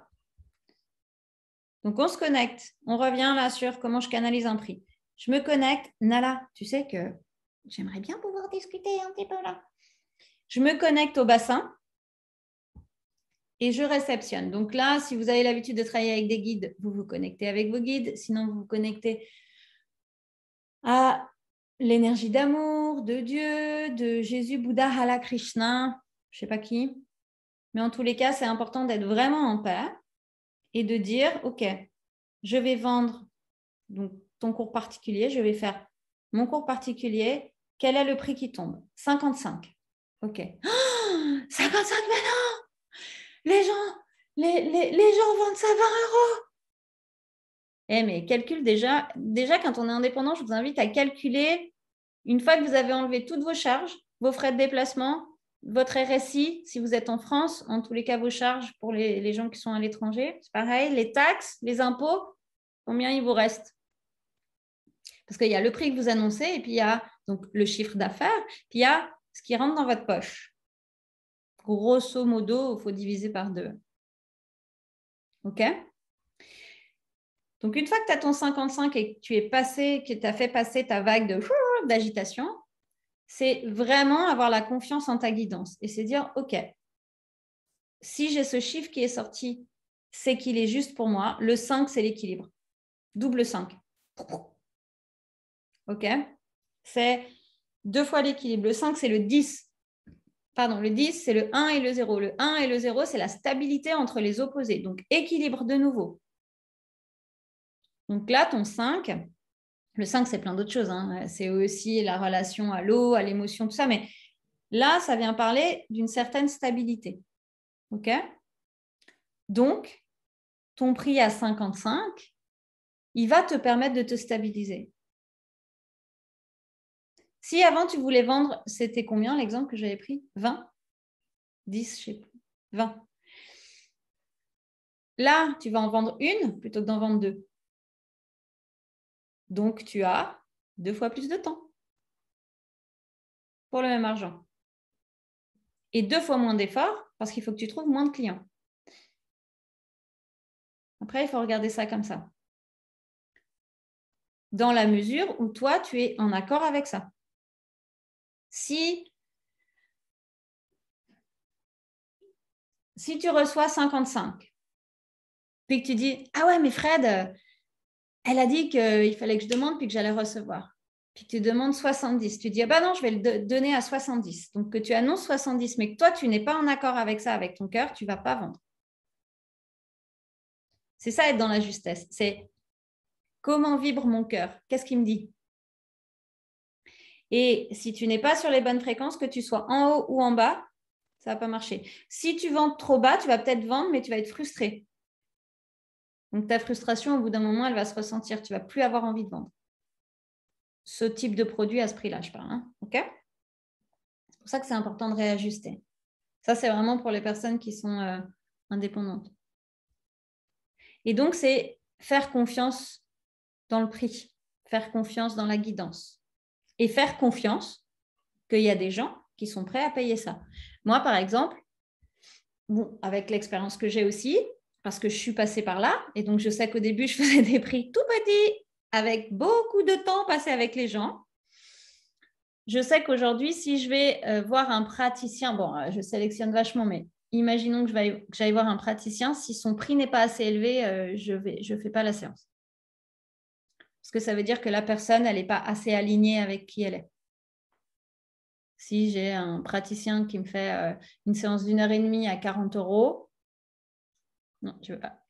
Donc, on se connecte. On revient là sur comment je canalise un prix. Je me connecte. Nala, tu sais que j'aimerais bien pouvoir discuter un petit peu là. Je me connecte au bassin et je réceptionne. Donc là, si vous avez l'habitude de travailler avec des guides, vous vous connectez avec vos guides. Sinon, vous vous connectez à l'énergie d'amour, de Dieu, de Jésus, Bouddha, Allah, Krishna, je ne sais pas qui. Mais en tous les cas, c'est important d'être vraiment en paix et de dire, OK, je vais vendre donc, ton cours particulier, je vais faire mon cours particulier. Quel est le prix qui tombe? 55. OK. Oh, 55 maintenant! Les gens vendent ça 20 €. Eh, mais calcule déjà, quand on est indépendant, je vous invite à calculer, une fois que vous avez enlevé toutes vos charges, vos frais de déplacement, votre RSI, si vous êtes en France, en tous les cas, vos charges pour les gens qui sont à l'étranger, c'est pareil, les taxes, les impôts, combien il vous reste? Parce qu'il y a le prix que vous annoncez et puis il y a donc, le chiffre d'affaires, puis il y a ce qui rentre dans votre poche. Grosso modo, il faut diviser par 2. OK? Donc, une fois que tu as ton 55 et que tu es passé, que tu as fait passer ta vague d'agitation, c'est vraiment avoir la confiance en ta guidance. Et c'est dire, OK, si j'ai ce chiffre qui est sorti, c'est qu'il est juste pour moi. Le 5, c'est l'équilibre. Double 5. OK? C'est 2 fois l'équilibre. Le 5, c'est le 10. Pardon, le 10, c'est le 1 et le 0. Le 1 et le 0, c'est la stabilité entre les opposés. Donc, équilibre de nouveau. Donc là, ton 5, le 5, c'est plein d'autres choses. Hein. C'est aussi la relation à l'eau, à l'émotion, tout ça. Mais là, ça vient parler d'une certaine stabilité. OK? Donc, ton prix à 55, il va te permettre de te stabiliser. Si avant, tu voulais vendre, c'était combien l'exemple que j'avais pris? 20? 10, je ne sais plus. 20. Là, tu vas en vendre une plutôt que d'en vendre 2. Donc, tu as 2 fois plus de temps pour le même argent. Et 2 fois moins d'efforts parce qu'il faut que tu trouves moins de clients. Après, il faut regarder ça comme ça. Dans la mesure où toi, tu es en accord avec ça. Si tu reçois 55, puis que tu dis « Ah ouais, mais Fred, elle a dit qu'il fallait que je demande puis que j'allais recevoir. » Puis tu demandes 70. Tu dis « Ah bah non, je vais le donner à 70. » Donc que tu annonces 70, mais que toi, tu n'es pas en accord avec ça, avec ton cœur, tu ne vas pas vendre. C'est ça, être dans la justesse. C'est comment vibre mon cœur? Qu'est-ce qu'il me dit? Et si tu n'es pas sur les bonnes fréquences, que tu sois en haut ou en bas, ça ne va pas marcher. Si tu vends trop bas, tu vas peut-être vendre, mais tu vas être frustré. Donc, ta frustration, au bout d'un moment, elle va se ressentir. Tu ne vas plus avoir envie de vendre. Ce type de produit à ce prix-là, je parle. Hein. OK? C'est pour ça que c'est important de réajuster. Ça, c'est vraiment pour les personnes qui sont indépendantes. Et donc, c'est faire confiance dans le prix, faire confiance dans la guidance et faire confiance qu'il y a des gens qui sont prêts à payer ça. Moi, par exemple, bon, avec l'expérience que j'ai aussi, parce que je suis passée par là, et donc je sais qu'au début, je faisais des prix tout petits, avec beaucoup de temps passé avec les gens. Je sais qu'aujourd'hui, si je vais voir un praticien, bon, je sélectionne vachement, mais imaginons que j'aille voir un praticien, si son prix n'est pas assez élevé, je ne fais pas la séance. Parce que ça veut dire que la personne, elle n'est pas assez alignée avec qui elle est. Si j'ai un praticien qui me fait une séance d'1h30 à 40 €, non, je ne veux pas.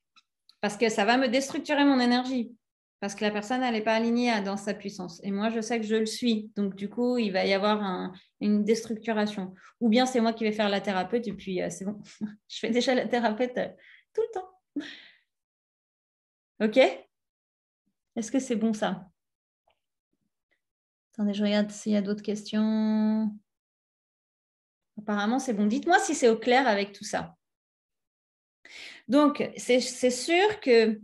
Parce que ça va me déstructurer mon énergie. Parce que la personne, elle n'est pas alignée dans sa puissance. Et moi, je sais que je le suis. Donc, du coup, il va y avoir une déstructuration. Ou bien, c'est moi qui vais faire la thérapeute et puis c'est bon. Je fais déjà la thérapeute tout le temps. OK? Est-ce que c'est bon ça? Attendez, je regarde s'il y a d'autres questions. Apparemment, c'est bon. Dites-moi si c'est au clair avec tout ça. Donc, c'est sûr que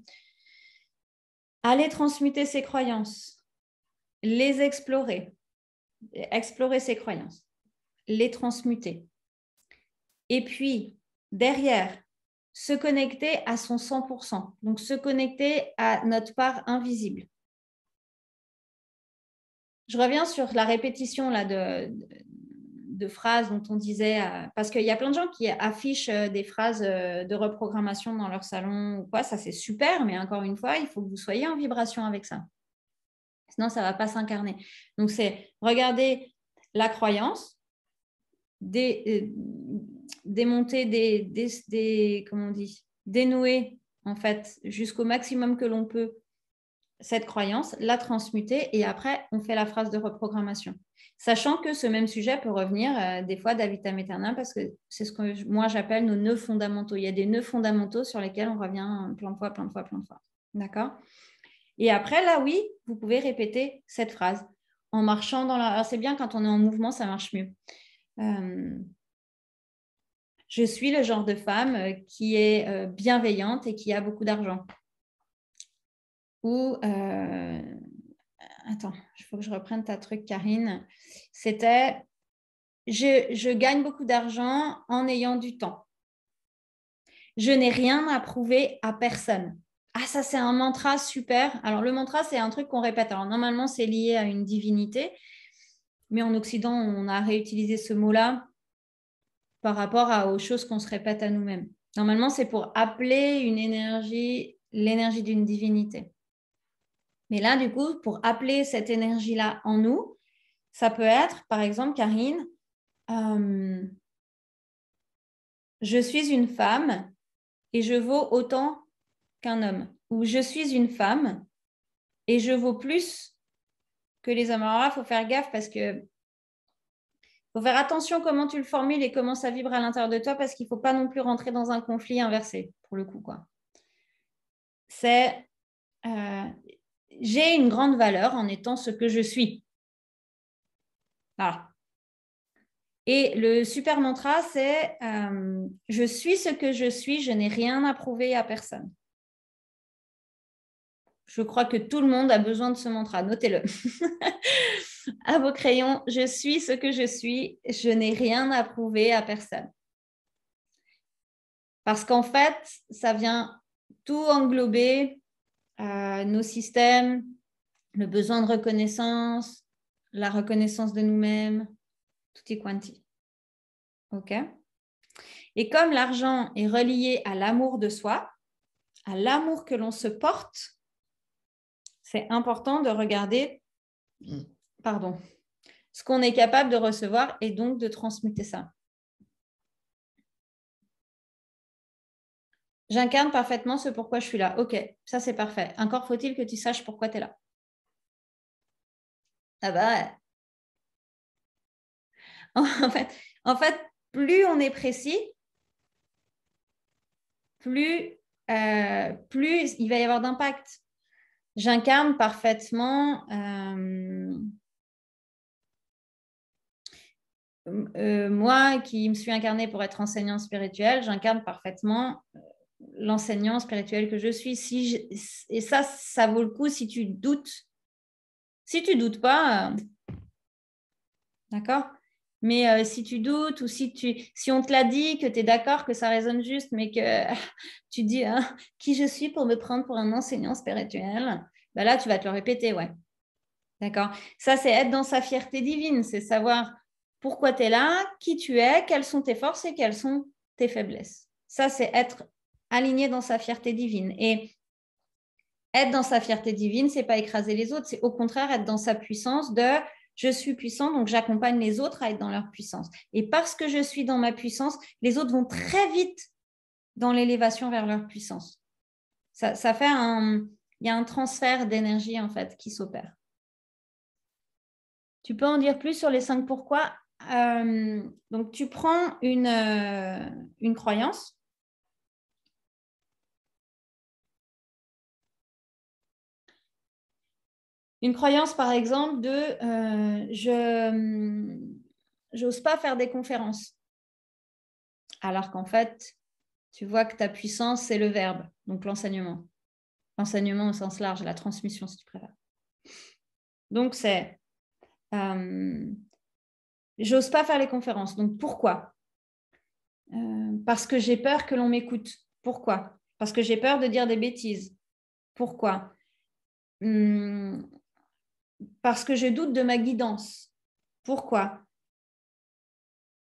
aller transmuter ses croyances, les explorer ses croyances, les transmuter. Et puis, derrière, se connecter à son 100%. Donc, se connecter à notre part invisible. Je reviens sur la répétition là, de phrases dont on disait, parce qu'il y a plein de gens qui affichent des phrases de reprogrammation dans leur salon ou quoi, ça c'est super, mais encore une fois, il faut que vous soyez en vibration avec ça. Sinon, ça ne va pas s'incarner. Donc, c'est regarder la croyance, démonter, comment on dit, dénouer en fait jusqu'au maximum que l'on peut cette croyance, la transmuter et après, on fait la phrase de reprogrammation. Sachant que ce même sujet peut revenir des fois d'ad vitam aeternam parce que c'est ce que moi j'appelle nos nœuds fondamentaux. Il y a des nœuds fondamentaux sur lesquels on revient plein de fois. D'accord? Et après, là, oui, vous pouvez répéter cette phrase en marchant dans la... Alors, c'est bien quand on est en mouvement, ça marche mieux. Je suis le genre de femme qui est bienveillante et qui a beaucoup d'argent. Ou, attends, il faut que je reprenne ta truc, Karine. C'était, je gagne beaucoup d'argent en ayant du temps. Je n'ai rien à prouver à personne. Ah, ça, c'est un mantra super. Alors, le mantra, c'est un truc qu'on répète. Alors, normalement, c'est lié à une divinité. Mais en Occident, on a réutilisé ce mot-là par rapport aux choses qu'on se répète à nous-mêmes. Normalement, c'est pour appeler une énergie, l'énergie d'une divinité. Mais là, du coup, pour appeler cette énergie-là en nous, ça peut être, par exemple, Karine, je suis une femme et je vaux autant qu'un homme. Ou je suis une femme et je vaux plus que les hommes. Alors là, il faut faire gaffe parce que faut faire attention comment tu le formules et comment ça vibre à l'intérieur de toi parce qu'il ne faut pas non plus rentrer dans un conflit inversé, pour le coup, quoi. C'est j'ai une grande valeur en étant ce que je suis. Voilà. Et le super mantra, c'est je suis ce que je suis, je n'ai rien à prouver à personne. Je crois que tout le monde a besoin de ce mantra, notez-le. À vos crayons, je suis ce que je suis, je n'ai rien à prouver à personne. Parce qu'en fait, ça vient tout englober nos systèmes, le besoin de reconnaissance, la reconnaissance de nous-mêmes, tutti quanti. OK? Et comme l'argent est relié à l'amour de soi, à l'amour que l'on se porte, c'est important de regarder ce qu'on est capable de recevoir et donc de transmuter ça. J'incarne parfaitement ce pourquoi je suis là. OK, ça c'est parfait. Encore faut-il que tu saches pourquoi tu es là. Ah bah ouais. En fait, plus on est précis, plus il va y avoir d'impact. J'incarne parfaitement moi qui me suis incarnée pour être enseignante spirituelle, j'incarne parfaitement l'enseignant spirituel que je suis. Et ça vaut le coup si tu doutes. Si tu doutes pas, d'accord? Mais si tu doutes ou si on te l'a dit, que tu es d'accord, que ça résonne juste, mais que tu dis qui je suis pour me prendre pour un enseignant spirituel, ben là, tu vas te le répéter, ouais. D'accord? Ça, c'est être dans sa fierté divine, c'est savoir pourquoi tu es là, qui tu es, quelles sont tes forces et quelles sont tes faiblesses. Ça, c'est être aligné dans sa fierté divine. Et être dans sa fierté divine, c'est pas écraser les autres, c'est au contraire être dans sa puissance de je suis puissant, donc j'accompagne les autres à être dans leur puissance. Et parce que je suis dans ma puissance, les autres vont très vite dans l'élévation vers leur puissance. Ça fait il y a un transfert d'énergie en fait qui s'opère. Tu peux en dire plus sur les 5 pourquoi. Donc, tu prends une croyance. Une croyance, par exemple, de je n'ose pas faire des conférences. Alors qu'en fait, tu vois que ta puissance, c'est le verbe, donc l'enseignement. L'enseignement au sens large, la transmission, si tu préfères. Donc, c'est j'ose pas faire les conférences. Donc, pourquoi? Parce que j'ai peur que l'on m'écoute. Pourquoi? Parce que j'ai peur de dire des bêtises. Pourquoi? Parce que je doute de ma guidance. Pourquoi?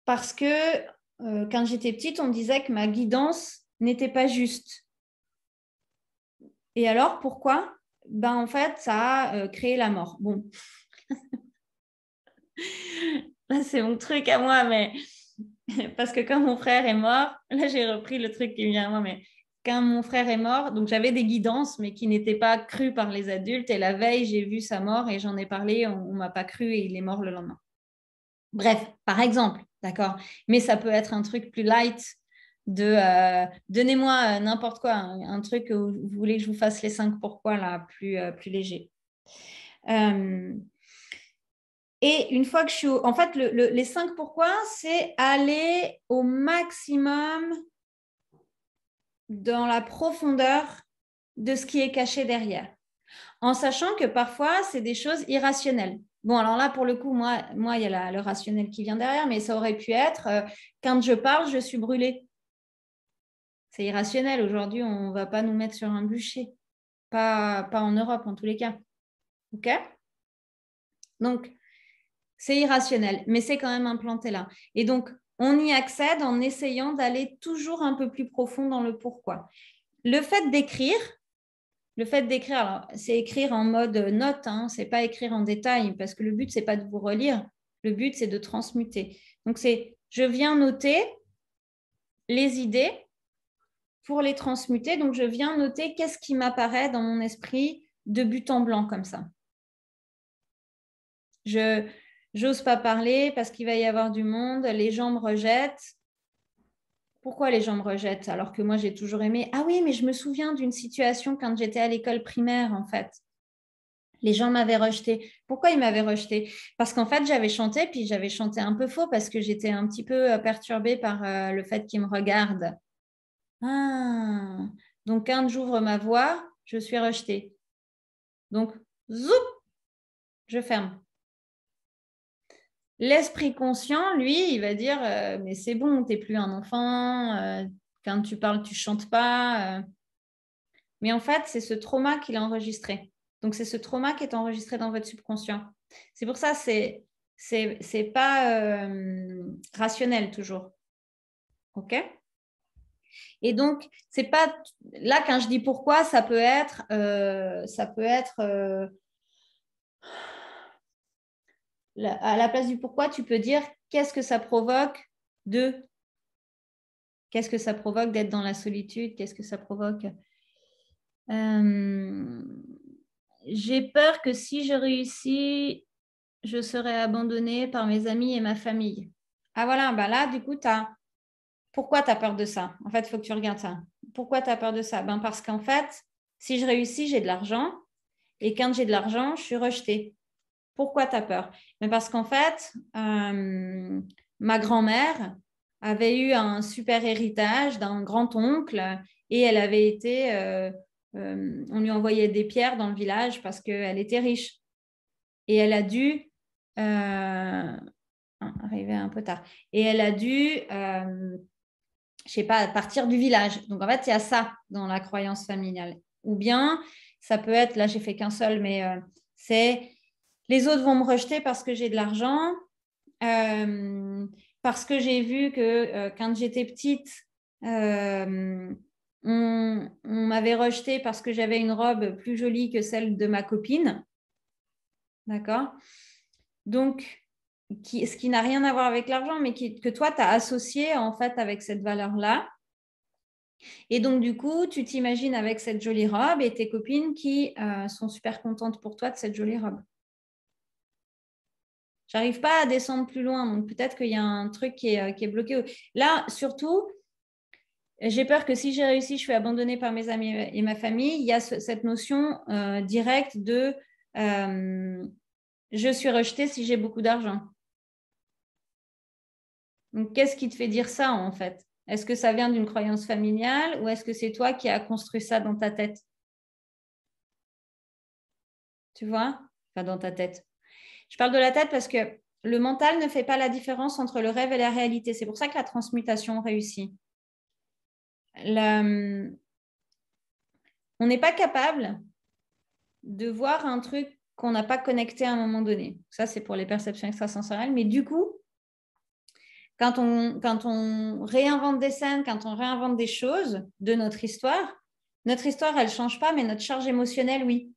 Parce que quand j'étais petite, on me disait que ma guidance n'était pas juste. Et alors, pourquoi? Ben, en fait, ça a créé la mort. Bon, là, c'est mon truc à moi, mais parce que quand mon frère est mort, là, j'ai repris le truc qui me vient à moi, mais quand mon frère est mort, donc j'avais des guidances, mais qui n'étaient pas crues par les adultes. Et la veille, j'ai vu sa mort et j'en ai parlé, on ne m'a pas cru et il est mort le lendemain. Bref, par exemple, d'accord? Mais ça peut être un truc plus light de donnez-moi n'importe quoi, un truc où vous voulez que je vous fasse les 5 pourquoi, là, plus léger. Et une fois que je suis... En fait, les 5 pourquoi, c'est aller au maximum dans la profondeur de ce qui est caché derrière, en sachant que parfois, c'est des choses irrationnelles. Bon, alors là, pour le coup, moi il y a le rationnel qui vient derrière, mais ça aurait pu être quand je parle, je suis brûlée. C'est irrationnel. Aujourd'hui, on ne va pas nous mettre sur un bûcher. Pas en Europe, en tous les cas. OK? Donc, c'est irrationnel, mais c'est quand même implanté là. Et donc, on y accède en essayant d'aller toujours un peu plus profond dans le pourquoi. Le fait d'écrire, c'est écrire en mode note, hein, c'est pas écrire en détail, parce que le but, c'est pas de vous relire, le but, c'est de transmuter. Donc, je viens noter les idées pour les transmuter, donc je viens noter qu'est-ce qui m'apparaît dans mon esprit de but en blanc comme ça. Je n'ose pas parler parce qu'il va y avoir du monde, les gens me rejettent. Pourquoi les gens me rejettent alors que moi j'ai toujours aimé? Ah oui, mais je me souviens d'une situation quand j'étais à l'école primaire en fait. Les gens m'avaient rejeté. Pourquoi ils m'avaient rejeté? Parce qu'en fait, j'avais chanté, puis j'avais chanté un peu faux parce que j'étais un petit peu perturbée par le fait qu'ils me regardent. Ah, donc quand j'ouvre ma voix, je suis rejetée. Donc, zoup, je ferme. L'esprit conscient, lui, il va dire mais c'est bon, tu n'es plus un enfant, quand tu parles, tu ne chantes pas. Mais en fait, c'est ce trauma qu'il a enregistré. Donc, c'est ce trauma qui est enregistré dans votre subconscient. C'est pour ça que c'est pas rationnel toujours. OK? Et donc, c'est pas là quand je dis pourquoi, ça peut être à la place du pourquoi, tu peux dire qu'est-ce que ça provoque qu'est-ce que ça provoque d'être dans la solitude, qu'est-ce que ça provoque. J'ai peur que si je réussis, je serai abandonnée par mes amis et ma famille. Ah voilà, bah là, du coup, pourquoi tu as peur de ça? En fait, il faut que tu regardes ça. Pourquoi tu as peur de ça? Ben parce qu'en fait, si je réussis, j'ai de l'argent. Et quand j'ai de l'argent, je suis rejetée. Pourquoi tu as peur? Mais parce qu'en fait, ma grand-mère avait eu un super héritage d'un grand-oncle et elle avait été... on lui envoyait des pierres dans le village parce qu'elle était riche. Et elle a dû... arriver un peu tard. Et elle a dû... je sais pas, partir du village. Donc, en fait, il y a ça dans la croyance familiale. Ou bien, ça peut être, là, j'ai fait qu'un seul, mais c'est les autres vont me rejeter parce que j'ai de l'argent, parce que j'ai vu que quand j'étais petite, on m'avait rejetée parce que j'avais une robe plus jolie que celle de ma copine. D'accord? Donc, ce qui n'a rien à voir avec l'argent, mais que toi, tu as associé en fait avec cette valeur-là. Et donc, du coup, tu t'imagines avec cette jolie robe et tes copines qui sont super contentes pour toi de cette jolie robe. J'arrive pas à descendre plus loin, donc peut-être qu'il y a un truc qui est bloqué. Là, surtout, j'ai peur que si j'ai réussi, je suis abandonnée par mes amis et ma famille. Il y a cette notion directe de je suis rejetée si j'ai beaucoup d'argent. Donc, qu'est-ce qui te fait dire ça, en fait? Est-ce que ça vient d'une croyance familiale ou est-ce que c'est toi qui as construit ça dans ta tête? Tu vois? Enfin, dans ta tête. Je parle de la tête parce que le mental ne fait pas la différence entre le rêve et la réalité. C'est pour ça que la transmutation réussit. On n'est pas capable de voir un truc qu'on n'a pas connecté à un moment donné. Ça, c'est pour les perceptions extrasensorielles. Mais du coup, quand on réinvente des scènes, quand on réinvente des choses de notre histoire, elle ne change pas, mais notre charge émotionnelle, oui.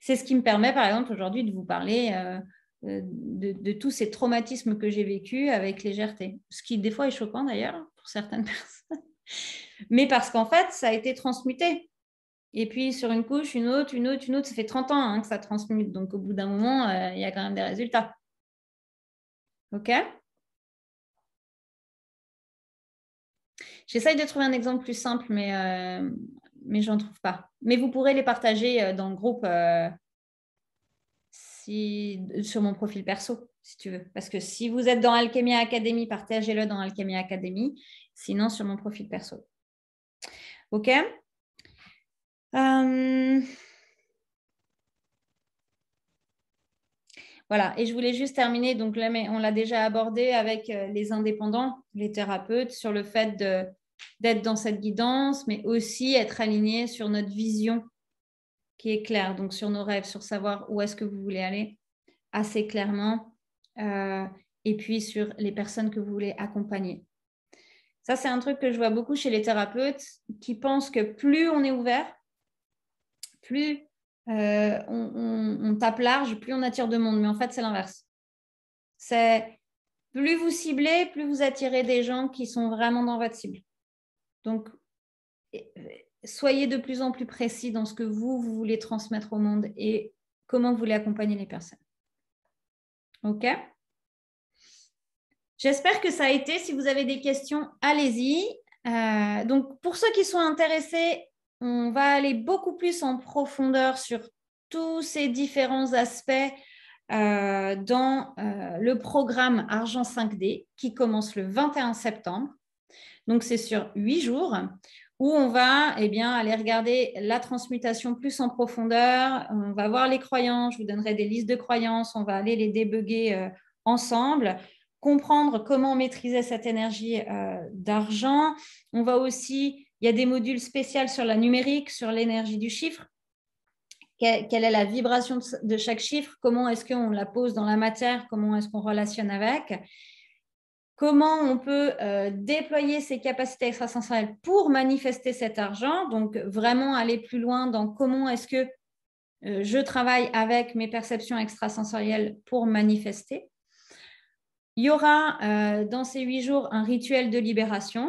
C'est ce qui me permet, par exemple, aujourd'hui, de vous parler de tous ces traumatismes que j'ai vécus avec légèreté. Ce qui, des fois, est choquant, d'ailleurs, pour certaines personnes. Mais parce qu'en fait, ça a été transmuté. Et puis, sur une couche, une autre, ça fait 30 ans que ça transmute. Donc, au bout d'un moment, il y a quand même des résultats. OK? J'essaye de trouver un exemple plus simple, mais je n'en trouve pas. Mais vous pourrez les partager dans le groupe sur mon profil perso, si tu veux. Parce que si vous êtes dans Alchemia Academy, partagez-le dans Alchemia Academy. Sinon, sur mon profil perso. OK? Voilà, et je voulais juste terminer, donc là, on l'a déjà abordé avec les indépendants, les thérapeutes, sur le fait d'être dans cette guidance, mais aussi être aligné sur notre vision qui est claire, donc sur nos rêves, sur savoir où est-ce que vous voulez aller assez clairement, et puis sur les personnes que vous voulez accompagner. Ça, c'est un truc que je vois beaucoup chez les thérapeutes qui pensent que plus on est ouvert, plus on tape large, plus on attire de monde. Mais en fait, c'est l'inverse. C'est plus vous ciblez, plus vous attirez des gens qui sont vraiment dans votre cible. Donc, soyez de plus en plus précis dans ce que vous voulez transmettre au monde et comment vous voulez accompagner les personnes. OK? J'espère que ça a été. Si vous avez des questions, allez-y. Donc, pour ceux qui sont intéressés, on va aller beaucoup plus en profondeur sur tous ces différents aspects dans le programme Argent 5D qui commence le 21 septembre. Donc, c'est sur 8 jours où on va aller regarder la transmutation plus en profondeur. On va voir les croyances. Je vous donnerai des listes de croyances. On va aller les débugger ensemble, comprendre comment maîtriser cette énergie d'argent. On va aussi, il y a des modules spéciaux sur la numérique, sur l'énergie du chiffre. Quelle est la vibration de chaque chiffre? Comment est-ce qu'on la pose dans la matière? Comment est-ce qu'on relationne avec? Comment on peut déployer ses capacités extrasensorielles pour manifester cet argent? Donc, vraiment aller plus loin dans comment est-ce que je travaille avec mes perceptions extrasensorielles pour manifester. Il y aura dans ces 8 jours un rituel de libération.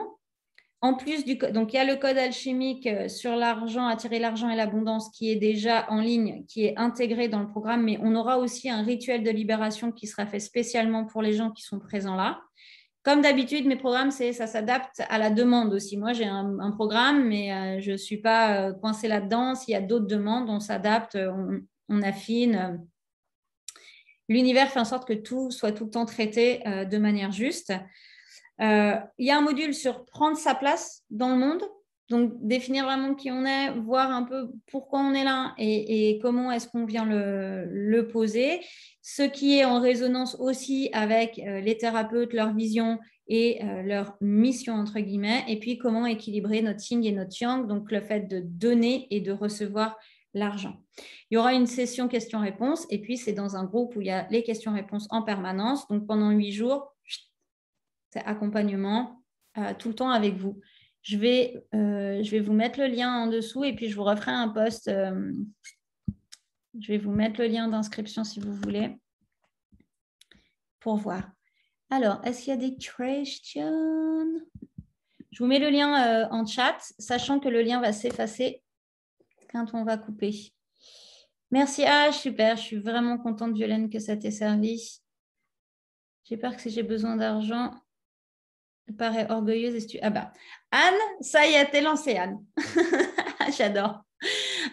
En plus donc il y a le code alchimique sur l'argent, attirer l'argent et l'abondance qui est déjà en ligne, qui est intégré dans le programme, mais on aura aussi un rituel de libération qui sera fait spécialement pour les gens qui sont présents là. Comme d'habitude, mes programmes, ça s'adapte à la demande aussi. Moi, j'ai un programme, mais je ne suis pas coincée là-dedans. S'il y a d'autres demandes, on s'adapte, on affine. L'univers fait en sorte que tout soit tout le temps traité de manière juste. Il y a un module sur prendre sa place dans le monde. Donc, définir vraiment qui on est, voir un peu pourquoi on est là et comment est-ce qu'on vient le poser. Ce qui est en résonance aussi avec les thérapeutes, leur vision et leur mission, entre guillemets. Et puis, comment équilibrer notre yin et notre yang, donc le fait de donner et de recevoir l'argent. Il y aura une session questions-réponses et puis c'est dans un groupe où il y a les questions-réponses en permanence. Donc, pendant 8 jours, c'est accompagnement tout le temps avec vous. Je vais vous mettre le lien en dessous et puis je vous referai un post. Je vais vous mettre le lien d'inscription si vous voulez pour voir. Alors, est-ce qu'il y a des questions? Je vous mets le lien en chat, sachant que le lien va s'effacer quand on va couper. Merci. Ah, super. Je suis vraiment contente, Violaine, que ça t'ait servi. J'ai peur que si j'ai besoin d'argent, elle paraît orgueilleuse. Ah bah, Anne, ça y est, t'es lancée, Anne. J'adore.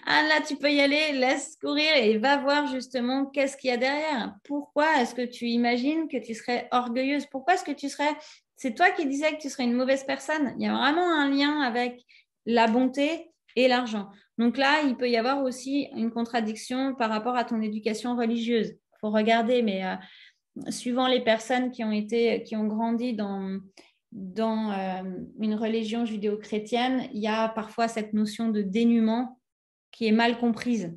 Ah là, tu peux y aller, laisse courir et va voir justement qu'est-ce qu'il y a derrière. Pourquoi est-ce que tu imagines que tu serais orgueilleuse? Pourquoi est-ce que tu serais... C'est toi qui disais que tu serais une mauvaise personne. Il y a vraiment un lien avec la bonté et l'argent. Donc là, il peut y avoir aussi une contradiction par rapport à ton éducation religieuse. Il faut regarder, mais suivant les personnes qui ont grandi dans une religion judéo-chrétienne, il y a parfois cette notion de dénuement qui est mal comprise,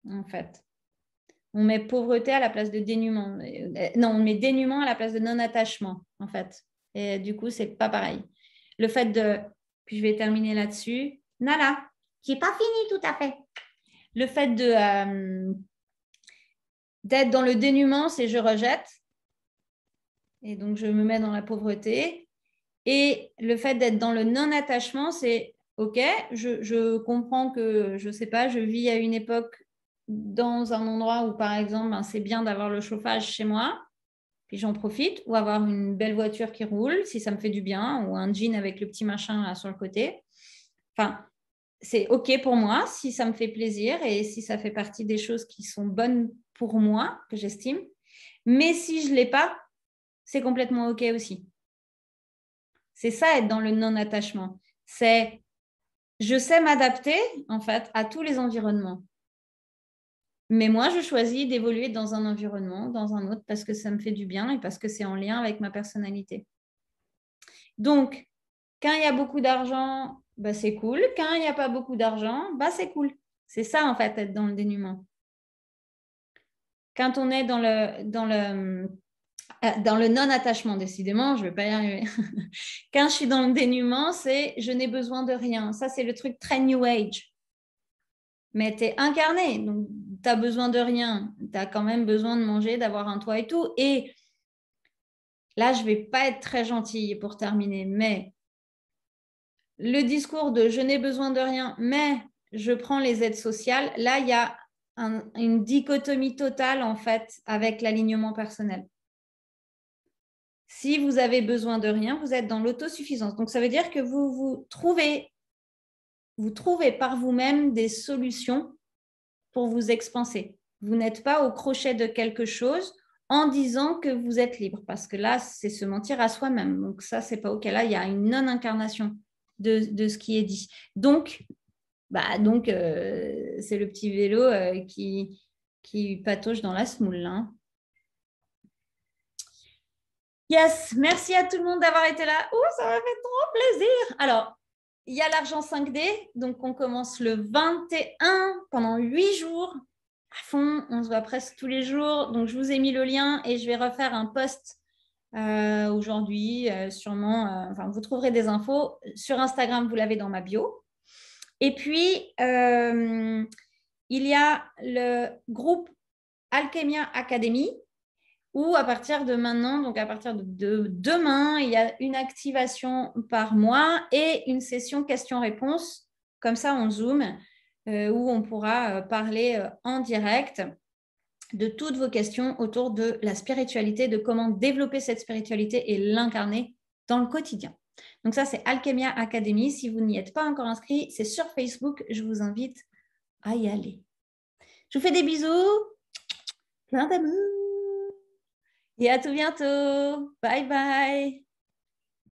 en fait. On met pauvreté à la place de dénuement. Non, on met dénuement à la place de non-attachement, en fait. Et du coup, c'est pas pareil. Le fait de... Puis je vais terminer là-dessus. Nala, qui n'est pas fini tout à fait. Le fait d'être dans le dénuement, c'est je rejette. Et donc, je me mets dans la pauvreté. Et le fait d'être dans le non-attachement, c'est OK, je comprends que, je ne sais pas, je vis à une époque dans un endroit où, par exemple, c'est bien d'avoir le chauffage chez moi, puis j'en profite, ou avoir une belle voiture qui roule, si ça me fait du bien, ou un jean avec le petit machin là sur le côté. Enfin, c'est OK pour moi si ça me fait plaisir et si ça fait partie des choses qui sont bonnes pour moi, que j'estime. Mais si je ne l'ai pas, c'est complètement OK aussi. C'est ça, être dans le non-attachement. C'est, je sais m'adapter, en fait, à tous les environnements. Mais moi, je choisis d'évoluer dans un environnement, dans un autre, parce que ça me fait du bien et parce que c'est en lien avec ma personnalité. Donc, quand il y a beaucoup d'argent, bah, c'est cool. Quand il n'y a pas beaucoup d'argent, bah, c'est cool. C'est ça, en fait, être dans le dénuement. Quand on est dans le non-attachement, décidément, je ne vais pas y arriver. Quand je suis dans le dénuement, c'est je n'ai besoin de rien. Ça, c'est le truc très New Age. Mais tu es incarné, donc tu as besoin de rien. Tu as quand même besoin de manger, d'avoir un toit et tout. Et là, je ne vais pas être très gentille pour terminer, mais le discours de je n'ai besoin de rien, mais je prends les aides sociales, là, il y a une dichotomie totale, en fait, avec l'alignement personnel. Si vous avez besoin de rien, vous êtes dans l'autosuffisance. Donc, ça veut dire que vous trouvez par vous-même des solutions pour vous expanser. Vous n'êtes pas au crochet de quelque chose en disant que vous êtes libre, parce que là, c'est se mentir à soi-même. Donc, ça, c'est pas OK. Là, il y a une non-incarnation de ce qui est dit. Donc, c'est le petit vélo qui patauge dans la semoule. Hein. Yes, merci à tout le monde d'avoir été là. Oh, ça m'a fait trop plaisir. Alors, il y a l'argent 5D, donc on commence le 21 pendant 8 jours à fond. On se voit presque tous les jours. Donc, je vous ai mis le lien et je vais refaire un post aujourd'hui, sûrement. Enfin, vous trouverez des infos. Sur Instagram, vous l'avez dans ma bio. Et puis, il y a le groupe Alchemia Academy où à partir de maintenant, donc à partir de demain, il y a une activation par mois et une session questions-réponses, comme ça en Zoom, où on pourra parler en direct de toutes vos questions autour de la spiritualité, de comment développer cette spiritualité et l'incarner dans le quotidien. Donc ça, c'est Alchemia Academy. Si vous n'y êtes pas encore inscrit, c'est sur Facebook. Je vous invite à y aller. Je vous fais des bisous. Plein d'amour. Et à tout bientôt. Bye bye.